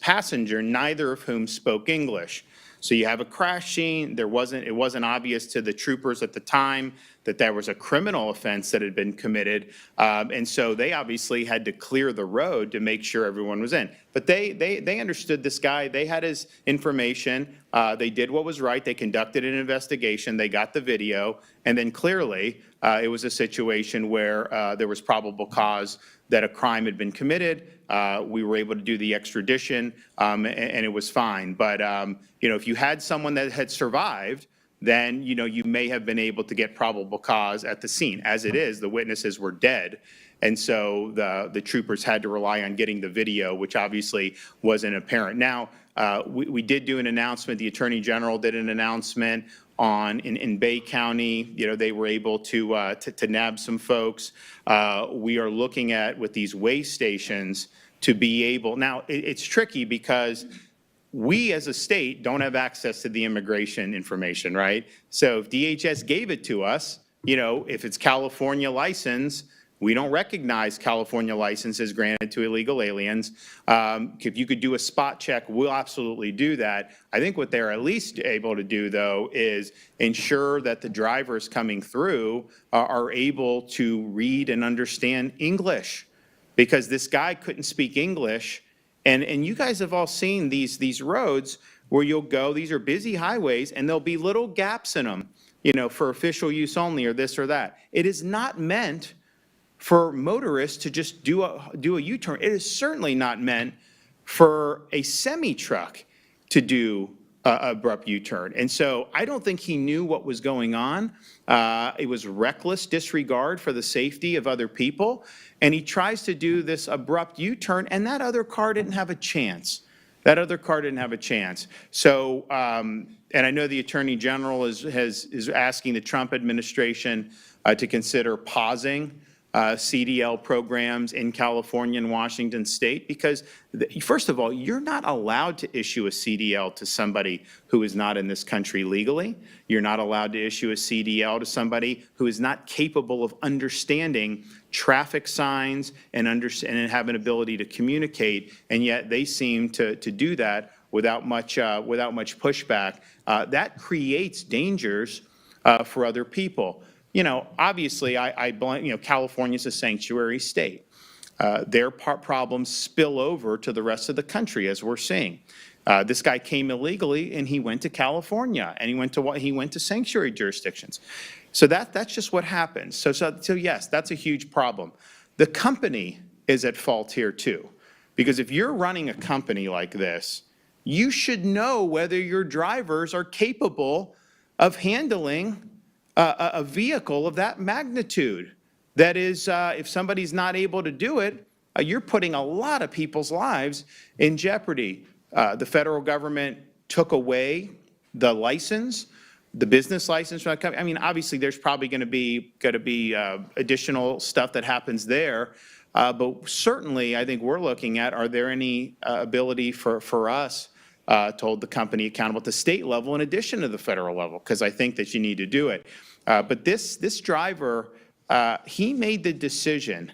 passenger, neither of whom spoke English. So you have a crash scene. It wasn't obvious to the troopers at the time that there was a criminal offense that had been committed. And so they obviously had to clear the road to make sure everyone was in. But they understood this guy. They had his information. They did what was right. They conducted an investigation. They got the video. And then clearly it was a situation where there was probable cause that a crime had been committed. We were able to do the extradition, and it was fine. But you know, if you had someone that had survived, then you know you may have been able to get probable cause at the scene. As it is, the witnesses were dead, and so the troopers had to rely on getting the video, which obviously wasn't apparent. Now, we did do an announcement. The Attorney General did an announcement in Bay County. You know, they were able to nab some folks. We are looking at, with these way stations, to be able, now, it's tricky because we as a state don't have access to the immigration information, right? So if DHS gave it to us, if it's California license, we don't recognize California licenses granted to illegal aliens. If you could do a spot check, we'll absolutely do that. I think what they're at least able to do, though, is ensure that the drivers coming through are able to read and understand English, because this guy couldn't speak English. And you guys have all seen these roads where you'll go, these are busy highways, and there'll be little gaps in them, for official use only or this or that. It is not meant for motorists to just do a U-turn. It is certainly not meant for a semi-truck to do an abrupt U-turn. And so I don't think he knew what was going on. It was reckless disregard for the safety of other people. And he tries to do this abrupt U-turn, and that other car didn't have a chance. That other car didn't have a chance. So, and I know the Attorney General is asking the Trump administration to consider pausing CDL programs in California and Washington State, because first of all, you're not allowed to issue a CDL to somebody who is not in this country legally. You're not allowed to issue a CDL to somebody who is not capable of understanding traffic signs and have an ability to communicate, and yet they seem to do that without much pushback. That creates dangers for other people. Obviously, I blame, California's a sanctuary state. Their problems spill over to the rest of the country, as we're seeing. This guy came illegally, and he went to California, and he went to sanctuary jurisdictions. So that's just what happens. So yes, that's a huge problem. The company is at fault here too, because if you're running a company like this, you should know whether your drivers are capable of handling a vehicle of that magnitude. That is, if somebody's not able to do it, you're putting a lot of people's lives in jeopardy. The federal government took away the license, the business license. I mean, obviously, there's probably going to be additional stuff that happens there. But certainly, I think we're looking at, are there any ability for us to hold the company accountable at the state level in addition to the federal level? Because I think that you need to do it. But this driver, he made the decision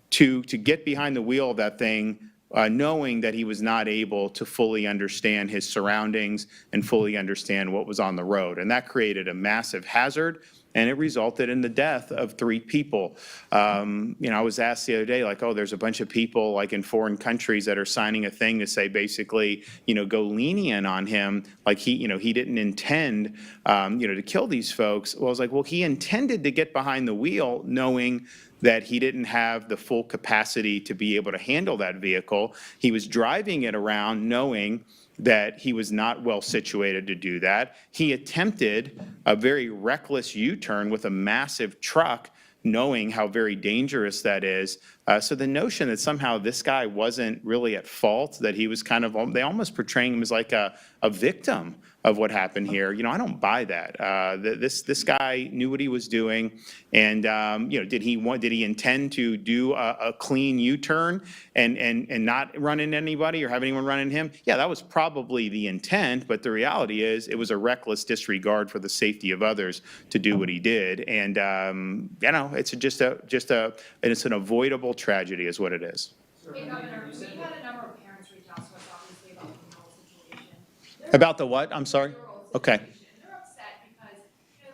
to get behind the wheel of that thing, knowing that he was not able to fully understand his surroundings and fully understand what was on the road. And that created a massive hazard, and it resulted in the death of 3 people. I was asked the other day, like, oh, there's a bunch of people like in foreign countries that are signing a thing to say basically, go lenient on him, like he didn't intend, to kill these folks. Well, I was like, well, he intended to get behind the wheel knowing that he didn't have the full capacity to be able to handle that vehicle. He was driving it around knowing that he was not well situated to do that. He attempted a very reckless U-turn with a massive truck, knowing how very dangerous that is. So the notion that somehow this guy wasn't really at fault, that he was they almost portraying him as like a victim of what happened here. I don't buy that. This guy knew what he was doing, and did he intend to do a clean U-turn and not run into anybody or have anyone run into him? Yeah, that was probably the intent, but the reality is it was a reckless disregard for the safety of others to do what he did, and it's an avoidable tragedy, is what it is. Hey, Governor, we've had a number of parents reach out to us, obviously, about the rural situation. About the what? I'm sorry? Okay. They're upset because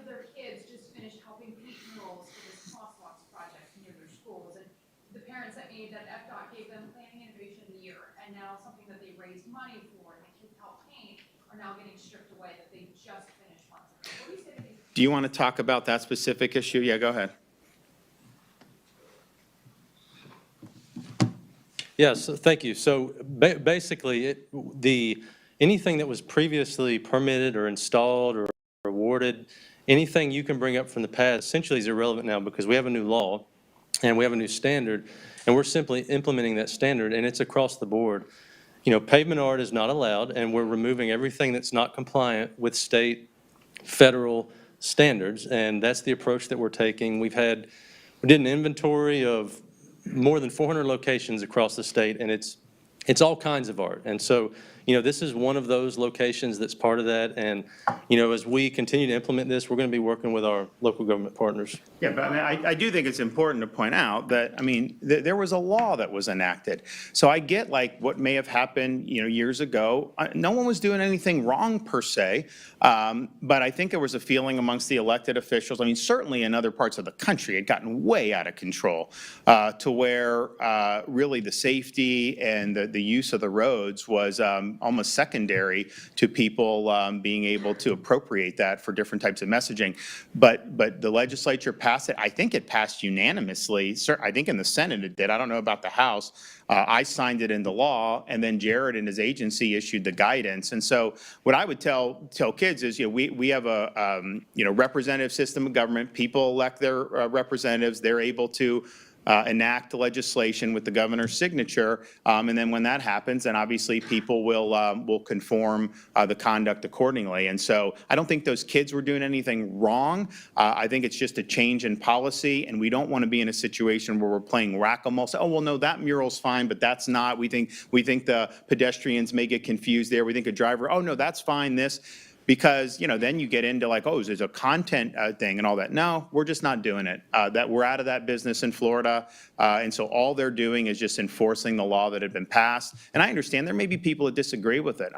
their kids just finished helping paint murals for this crosswalks project near their schools, and the parents that FDOT gave them Planning Innovation of the Year, and now something that they raised money for and the kids helped paint are now getting stripped away that they just finished months ago. What do you say to these? Do you want to talk about that specific issue? Yeah, go ahead. Yes, thank you. So basically, anything that was previously permitted or installed or awarded, anything you can bring up from the past essentially is irrelevant now, because we have a new law and we have a new standard, and we're simply implementing that standard, and it's across the board. Pavement art is not allowed, and we're removing everything that's not compliant with state, federal standards, and that's the approach that we're taking. We did an inventory of more than 400 locations across the state, and it's all kinds of art. And so, this is one of those locations that's part of that. And, as we continue to implement this, we're going to be working with our local government partners. Yeah, but I do think it's important to point out that, there was a law that was enacted. So I get like what may have happened, years ago. No one was doing anything wrong per se, but I think there was a feeling amongst the elected officials, certainly in other parts of the country, it had gotten way out of control to where really the safety and the use of the roads was almost secondary to people being able to appropriate that for different types of messaging. But the legislature passed it. I think it passed unanimously. I think in the Senate it did. I don't know about the House. I signed it into law, and then Jared and his agency issued the guidance. And so what I would tell kids is, we have a representative system of government. People elect their representatives. They're able to enact legislation with the governor's signature, and then when that happens, then obviously people will conform the conduct accordingly. And so I don't think those kids were doing anything wrong. I think it's just a change in policy, and we don't want to be in a situation where we're playing whack-a-mole. So, oh well, no, that mural's fine, but that's not. We think the pedestrians may get confused there. We think a driver, oh no, that's fine. This. Because, then you get into like, oh, there's a content thing and all that. No, we're just not doing it. That we're out of that business in Florida. And so all they're doing is just enforcing the law that had been passed. And I understand there may be people that disagree with it.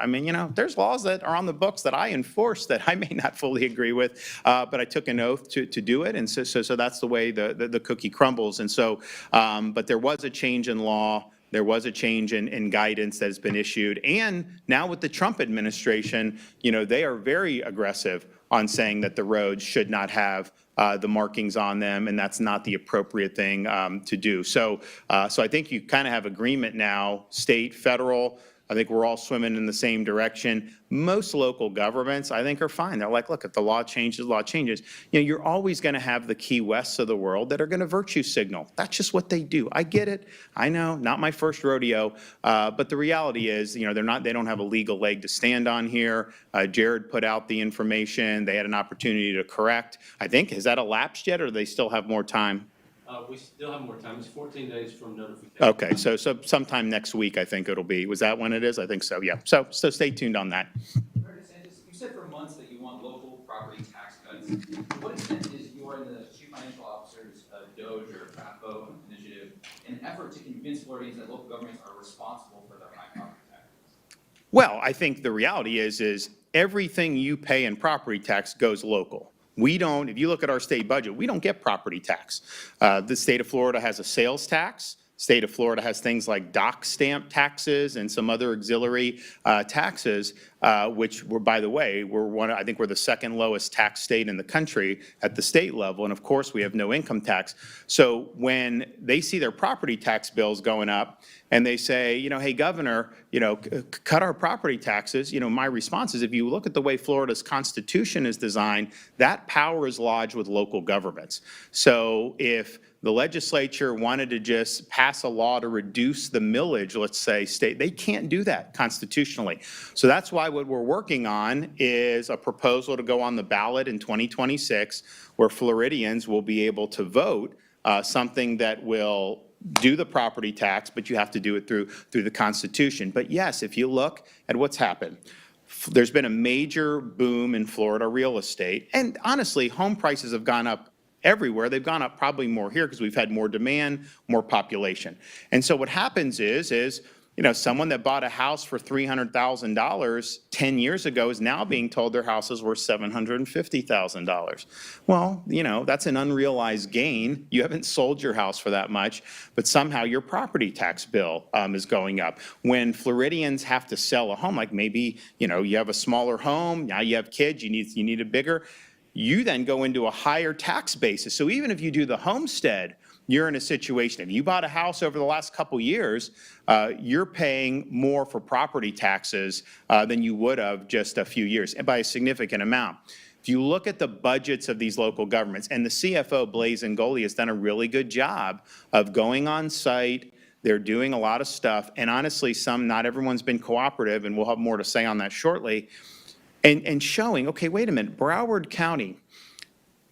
There's laws that are on the books that I enforce that I may not fully agree with, but I took an oath to do it. And so that's the way the cookie crumbles. And so, but there was a change in law. There was a change in guidance that has been issued. And now with the Trump administration, they are very aggressive on saying that the roads should not have the markings on them, and that's not the appropriate thing to do. So I think you kind of have agreement now, state, federal. I think we're all swimming in the same direction. Most local governments, I think, are fine. They're like, look, if the law changes, law changes. You're always going to have the Key Wests of the world that are going to virtue signal. That's just what they do. I get it. I know, not my first rodeo. But the reality is, they don't have a legal leg to stand on here. Jared put out the information. They had an opportunity to correct. I think, has that elapsed yet, or do they still have more time? We still have more time. It's 14 days from notification. Okay, so sometime next week, I think it'll be. Was that when it is? I think so, yeah. So stay tuned on that. You said for months that you want local property tax cuts. To what extent is you and the Chief Financial Officer's DOGE or FAFO initiative an effort to convince Floridians that local governments are responsible for their high property taxes? Well, I think the reality is everything you pay in property tax goes local. We don't, if you look at our state budget, we don't get property tax. The state of Florida has a sales tax. State of Florida has things like dock stamp taxes and some other auxiliary taxes, which were, by the way, I think we're the second lowest tax state in the country at the state level. And of course, we have no income tax. So when they see their property tax bills going up and they say, hey, Governor, cut our property taxes, my response is, if you look at the way Florida's Constitution is designed, that power is lodged with local governments. So if the legislature wanted to just pass a law to reduce the millage, let's say, state, they can't do that constitutionally. So that's why what we're working on is a proposal to go on the ballot in 2026, where Floridians will be able to vote something that will do the property tax, but you have to do it through the Constitution. But yes, if you look at what's happened, there's been a major boom in Florida real estate. And honestly, home prices have gone up everywhere. They've gone up probably more here because we've had more demand, more population. And so what happens is someone that bought a house for $300,000 10 years ago is now being told their house is worth $750,000. Well, that's an unrealized gain. You haven't sold your house for that much, but somehow your property tax bill is going up. When Floridians have to sell a home, like maybe, you have a smaller home, now you have kids, you need a bigger, you then go into a higher tax basis. So even if you do the homestead, you're in a situation, if you bought a house over the last couple years, you're paying more for property taxes than you would have just a few years, and by a significant amount. If you look at the budgets of these local governments, and the CFO, Blaise Ngoli, has done a really good job of going on site. They're doing a lot of stuff, and honestly, not everyone's been cooperative, and we'll have more to say on that shortly. And showing, okay, wait a minute, Broward County,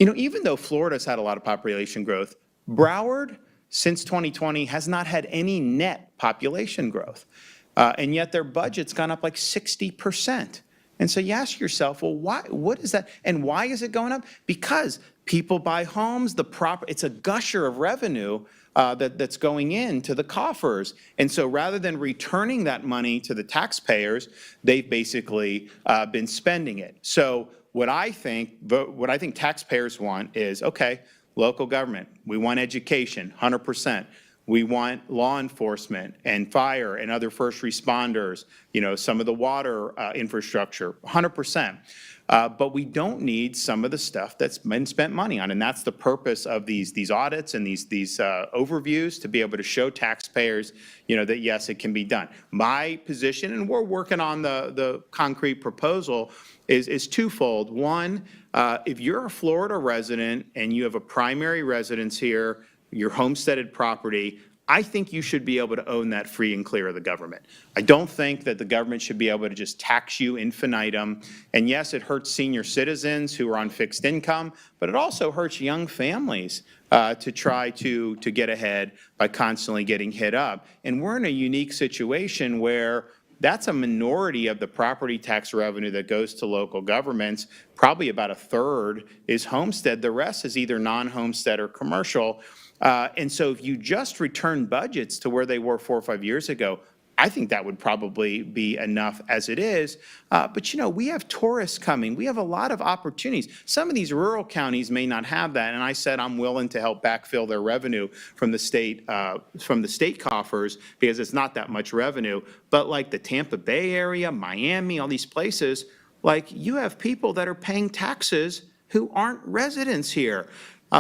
even though Florida's had a lot of population growth, Broward since 2020 has not had any net population growth. And yet their budget's gone up like 60%. And so you ask yourself, well, why? What is that? And why is it going up? Because people buy homes, it's a gusher of revenue that's going into the coffers. And so rather than returning that money to the taxpayers, they've basically been spending it. So what I think taxpayers want is, okay, local government, we want education, 100%. We want law enforcement and fire and other first responders, some of the water infrastructure, 100%. But we don't need some of the stuff that's been spent money on. And that's the purpose of these audits and these overviews, to be able to show taxpayers, that yes, it can be done. My position, and we're working on the concrete proposal, is twofold. One, if you're a Florida resident and you have a primary residence here, your homesteaded property, I think you should be able to own that free and clear of the government. I don't think that the government should be able to just tax you infinitum. And yes, it hurts senior citizens who are on fixed income, but it also hurts young families to try to get ahead by constantly getting hit up. And we're in a unique situation where that's a minority of the property tax revenue that goes to local governments. Probably about a third is homestead. The rest is either non-homestead or commercial. And so if you just return budgets to where they were 4 or 5 years ago, I think that would probably be enough as it is. But we have tourists coming. We have a lot of opportunities. Some of these rural counties may not have that. And I said I'm willing to help backfill their revenue from the state coffers, because it's not that much revenue. But like the Tampa Bay area, Miami, all these places, like you have people that are paying taxes who aren't residents here.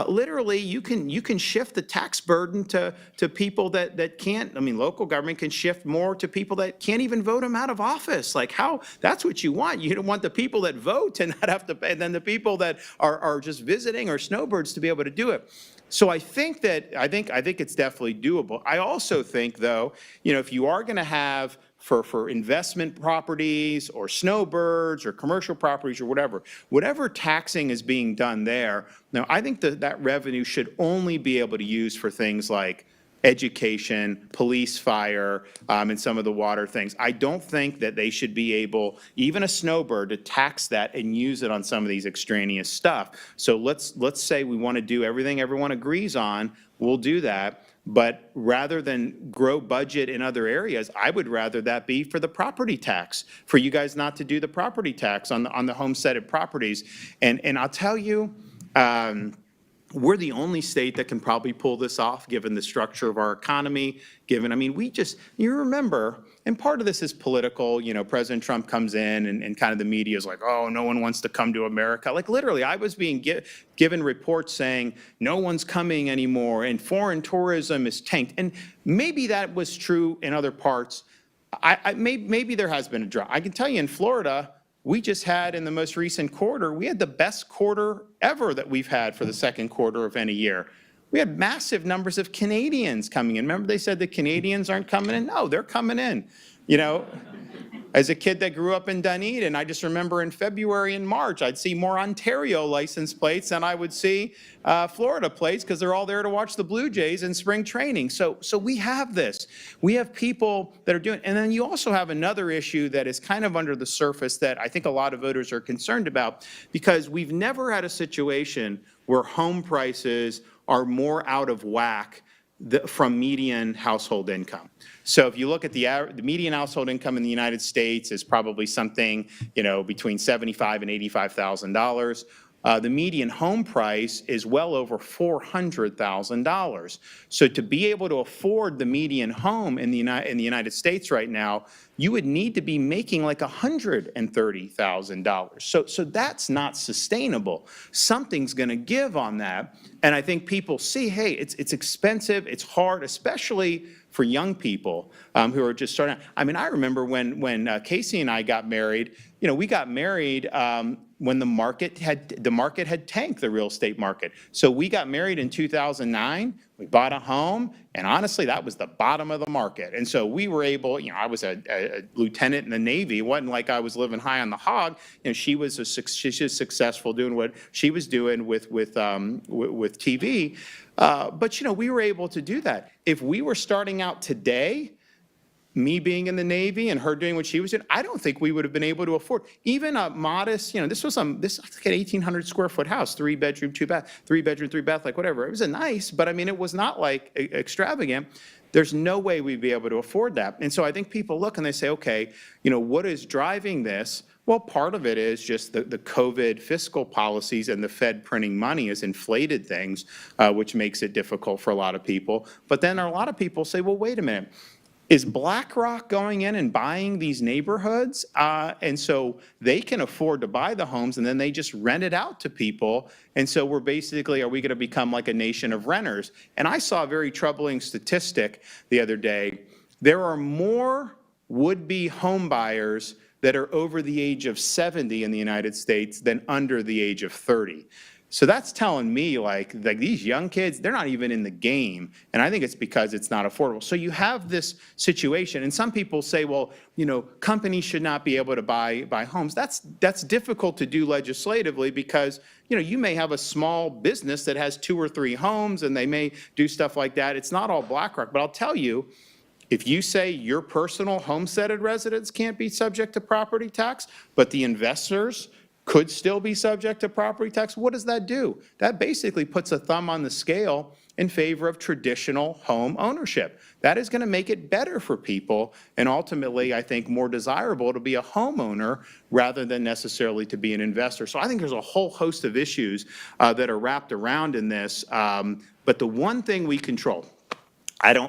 Literally, you can shift the tax burden to people that can't. I mean, local government can shift more to people that can't even vote them out of office. Like how? That's what you want. You don't want the people that vote to not have to pay, and then the people that are just visiting or snowbirds to be able to do it. So I think it's definitely doable. I also think, though, if you are going to have for investment properties or snowbirds or commercial properties or whatever taxing is being done there, now I think that revenue should only be able to use for things like education, police, fire, and some of the water things. I don't think that they should be able, even a snowbird, to tax that and use it on some of these extraneous stuff. So let's say we want to do everything everyone agrees on, we'll do that. But rather than grow budget in other areas, I would rather that be for the property tax, for you guys not to do the property tax on the homesteaded properties. And I'll tell you, we're the only state that can probably pull this off, given the structure of our economy, you remember, and part of this is political, President Trump comes in and kind of the media is like, oh, no one wants to come to America. Like literally, I was being given reports saying no one's coming anymore and foreign tourism is tanked. And maybe that was true in other parts. Maybe there has been a drop. I can tell you in Florida, we just had in the most recent quarter, we had the best quarter ever that we've had for the second quarter of any year. We had massive numbers of Canadians coming in. Remember they said the Canadians aren't coming in? No, they're coming in. As a kid that grew up in Dunedin, I just remember in February and March, I'd see more Ontario license plates than I would see Florida plates, because they're all there to watch the Blue Jays in spring training. So we have this. We have people that are doing, and then you also have another issue that is kind of under the surface that I think a lot of voters are concerned about, because we've never had a situation where home prices are more out of whack from median household income. So if you look at the median household income in the United States is probably something, between $75,000 and $85,000. The median home price is well over $400,000. So to be able to afford the median home in the United States right now, you would need to be making like $130,000. So that's not sustainable. Something's going to give on that. And I think people see, hey, it's expensive, it's hard, especially for young people who are just starting out. I mean, I remember when Casey and I got married, we got married the market had tanked, the real estate market. So we got married in 2009. We bought a home, and honestly, that was the bottom of the market. And so we were able, I was a lieutenant in the Navy. It wasn't like I was living high on the hog. She was she's successful doing what she was doing with TV. But we were able to do that. If we were starting out today, me being in the Navy and her doing what she was doing, I don't think we would have been able to afford even a modest, this was like an 1,800 square foot house, 3 bedroom, 2 bath, 3 bedroom, 3 bath, like whatever. It was nice, but I mean, it was not like extravagant. There's no way we'd be able to afford that. And so I think people look and they say, okay, what is driving this? Well, part of it is just the COVID fiscal policies and the Fed printing money has inflated things, which makes it difficult for a lot of people. But then a lot of people say, well, wait a minute. Is BlackRock going in and buying these neighborhoods? And so they can afford to buy the homes and then they just rent it out to people. And so are we going to become like a nation of renters? And I saw a very troubling statistic the other day. There are more would-be home buyers that are over the age of 70 in the United States than under the age of 30. So that's telling me like these young kids, they're not even in the game. And I think it's because it's not affordable. So you have this situation, and some people say, well, companies should not be able to buy homes. That's difficult to do legislatively because, you may have a small business that has 2 or 3 homes and they may do stuff like that. It's not all BlackRock, but I'll tell you, if you say your personal homesteaded residence can't be subject to property tax, but the investors could still be subject to property tax, what does that do? That basically puts a thumb on the scale in favor of traditional home ownership. That is going to make it better for people and ultimately, I think, more desirable to be a homeowner rather than necessarily to be an investor. So I think there's a whole host of issues that are wrapped around in this. But the one thing we control,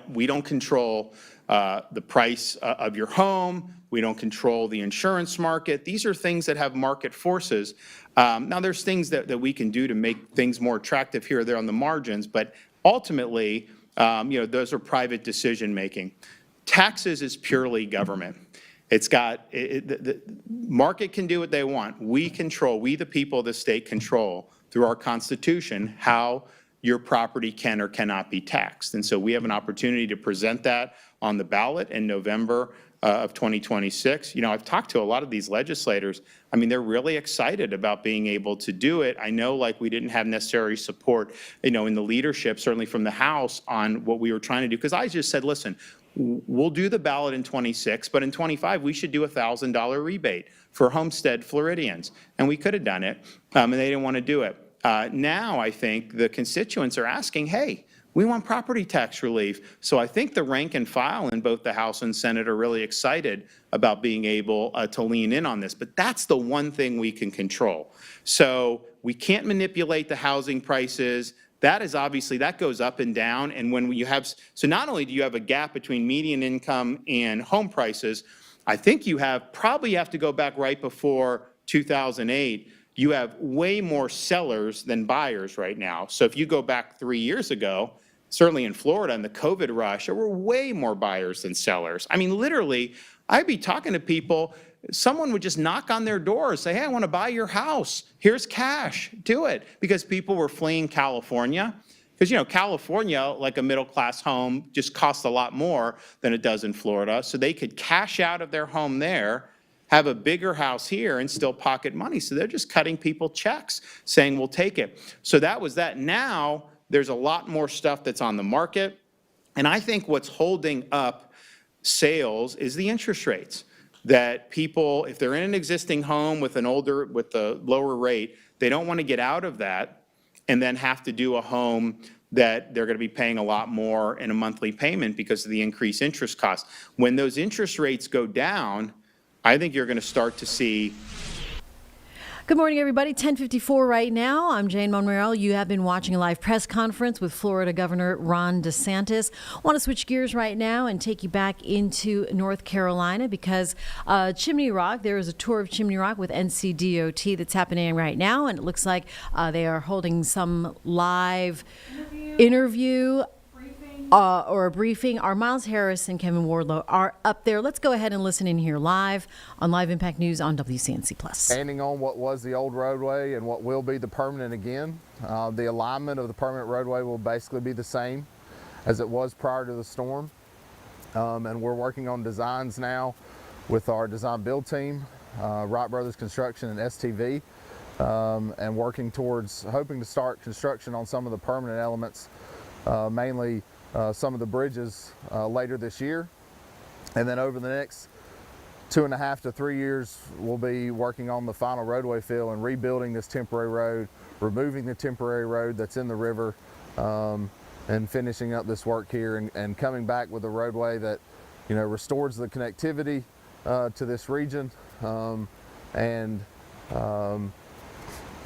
we don't control the price of your home. We don't control the insurance market. These are things that have market forces. Now, there's things that we can do to make things more attractive here or there on the margins, but ultimately, those are private decision making. Taxes is purely government. The market can do what they want. We the people of the state control through our Constitution how your property can or cannot be taxed. And so we have an opportunity to present that on the ballot in November of 2026. I've talked to a lot of these legislators. I mean, they're really excited about being able to do it. I know we didn't have necessary support, in the leadership, certainly from the House on what we were trying to do. Because I just said, listen, we'll do the ballot in 26, but in 25, we should do a $1,000 rebate for homestead Floridians. And we could have done it, and they didn't want to do it. Now, I think the constituents are asking, hey, we want property tax relief. So I think the rank and file in both the House and Senate are really excited about being able to lean in on this. But that's the one thing we can control. So we can't manipulate the housing prices. That is obviously, that goes up and down. And when so not only do you have a gap between median income and home prices, I think probably have to go back right before 2008. You have way more sellers than buyers right now. So if you go back 3 years ago, certainly in Florida in the COVID rush, there were way more buyers than sellers. I mean, literally, I'd be talking to people, someone would just knock on their door and say, hey, I want to buy your house. Here's cash. Do it. Because people were fleeing California. Because, California, like a middle-class home, just costs a lot more than it does in Florida. So they could cash out of their home there, have a bigger house here, and still pocket money. So they're just cutting people checks, saying, we'll take it. So that was that. Now, there's a lot more stuff that's on the market. And I think what's holding up sales is the interest rates. That people, if they're in an existing home with a lower rate, they don't want to get out of that and then have to do a home that they're going to be paying a lot more in a monthly payment because of the increased interest costs. When those interest rates go down, I think you're going to start to see. Good morning, everybody. 10:54 right now. I'm Jane Monreal. You have been watching a live press conference with Florida Governor Ron DeSantis. I want to switch gears right now and take you back into North Carolina because Chimney Rock, there is a tour of Chimney Rock with NCDOT that's happening right now, and it looks like they are holding some live interview. or a briefing. Our Miles Harris and Kevin Wardlow are up there. Let's go ahead and listen in here live on Live Impact News on WCNC Plus. Standing on what was the old roadway and what will be the permanent again. The alignment of the permanent roadway will basically be the same as it was prior to the storm. And we're working on designs now with our design build team, Wright Brothers Construction and STV, and working towards hoping to start construction on some of the permanent elements, mainly some of the bridges later this year. And then over the next 2.5 to 3 years, we'll be working on the final roadway fill and rebuilding this temporary road, removing the temporary road that's in the river, and finishing up this work here and coming back with a roadway that, you know, restores the connectivity to this region and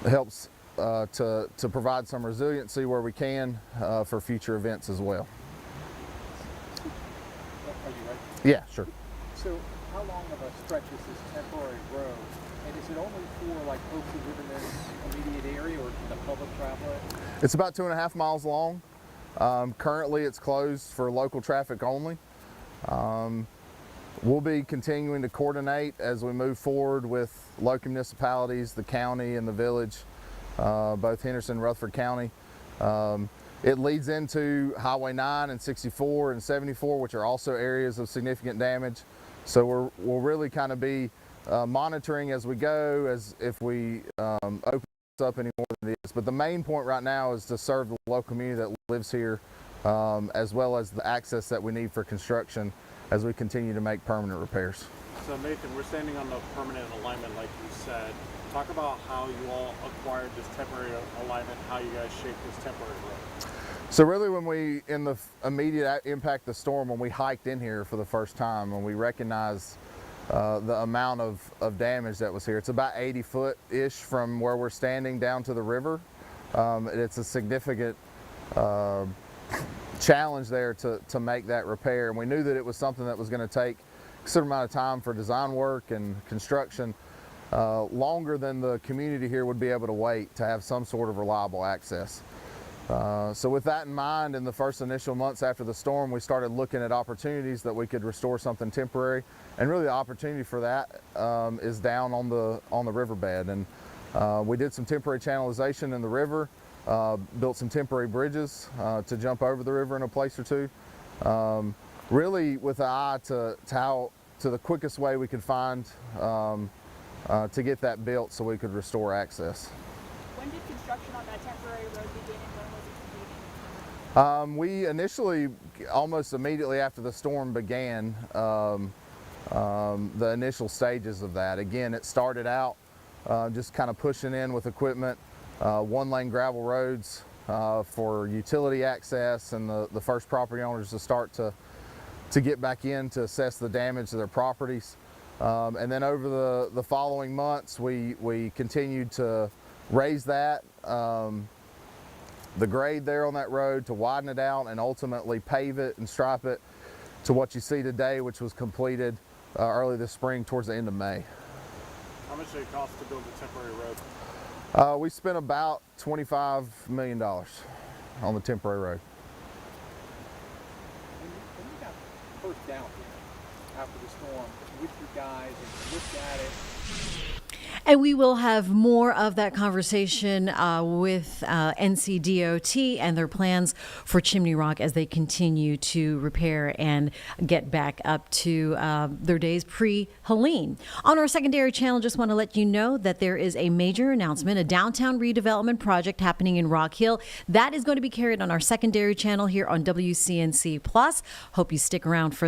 helps to provide some resiliency where we can for future events as well. Are you ready? Yeah, sure. So how long of a stretch is this temporary road? And is it only for like folks who live in this immediate area, or can the public travel it? It's about 2.5 miles long. Currently it's closed for local traffic only. We'll be continuing to coordinate as we move forward with local municipalities, the county and the village, both Henderson and Rutherford County. It leads into Highway 9 and 64 and 74, which are also areas of significant damage. So we'll really kind of be monitoring as we go, as if we open this up any more than it is. But the main point right now is to serve the local community that lives here, as well as the access that we need for construction as we continue to make permanent repairs. So Nathan, we're standing on the permanent alignment like you said. Talk about how you all acquired this temporary alignment, how you guys shaped this temporary road. So really when we, in the immediate impact of the storm, when we hiked in here for the first time, when we recognized the amount of damage that was here, it's about 80 foot-ish from where we're standing down to the river. It's a significant challenge there to make that repair, and we knew that it was something that was going to take a certain amount of time for design work and construction, longer than the community here would be able to wait to have some sort of reliable access. So with that in mind, in the first initial months after the storm, we started looking at opportunities that we could restore something temporary, and really the opportunity for that is down on the riverbed. And we did some temporary channelization in the river, built some temporary bridges to jump over the river in a place or two, really with an eye to the quickest way we could find to get that built so we could restore access. When did construction on that temporary road begin, and when was it completed? We initially, almost immediately after the storm began, the initial stages of that. Again, it started out just kind of pushing in with equipment, one-lane gravel roads for utility access, and the first property owners to start to get back in to assess the damage to their properties. And then over the following months, we continued to raise that, the grade there on that road, to widen it out and ultimately pave it and stripe it to what you see today, which was completed early this spring towards the end of May. How much did it cost to build the temporary road? We spent about $25 million on the temporary road. When you got first down here after the storm with you guys and looked at it, And we will have more of that conversation with NCDOT and their plans for Chimney Rock as they continue to repair and get back up to their days pre-Helene. On our secondary channel, just want to let you know that there is a major announcement, a downtown redevelopment project happening in Rock Hill. That is going to be carried on our secondary channel here on WCNC Plus. Hope you stick around for that.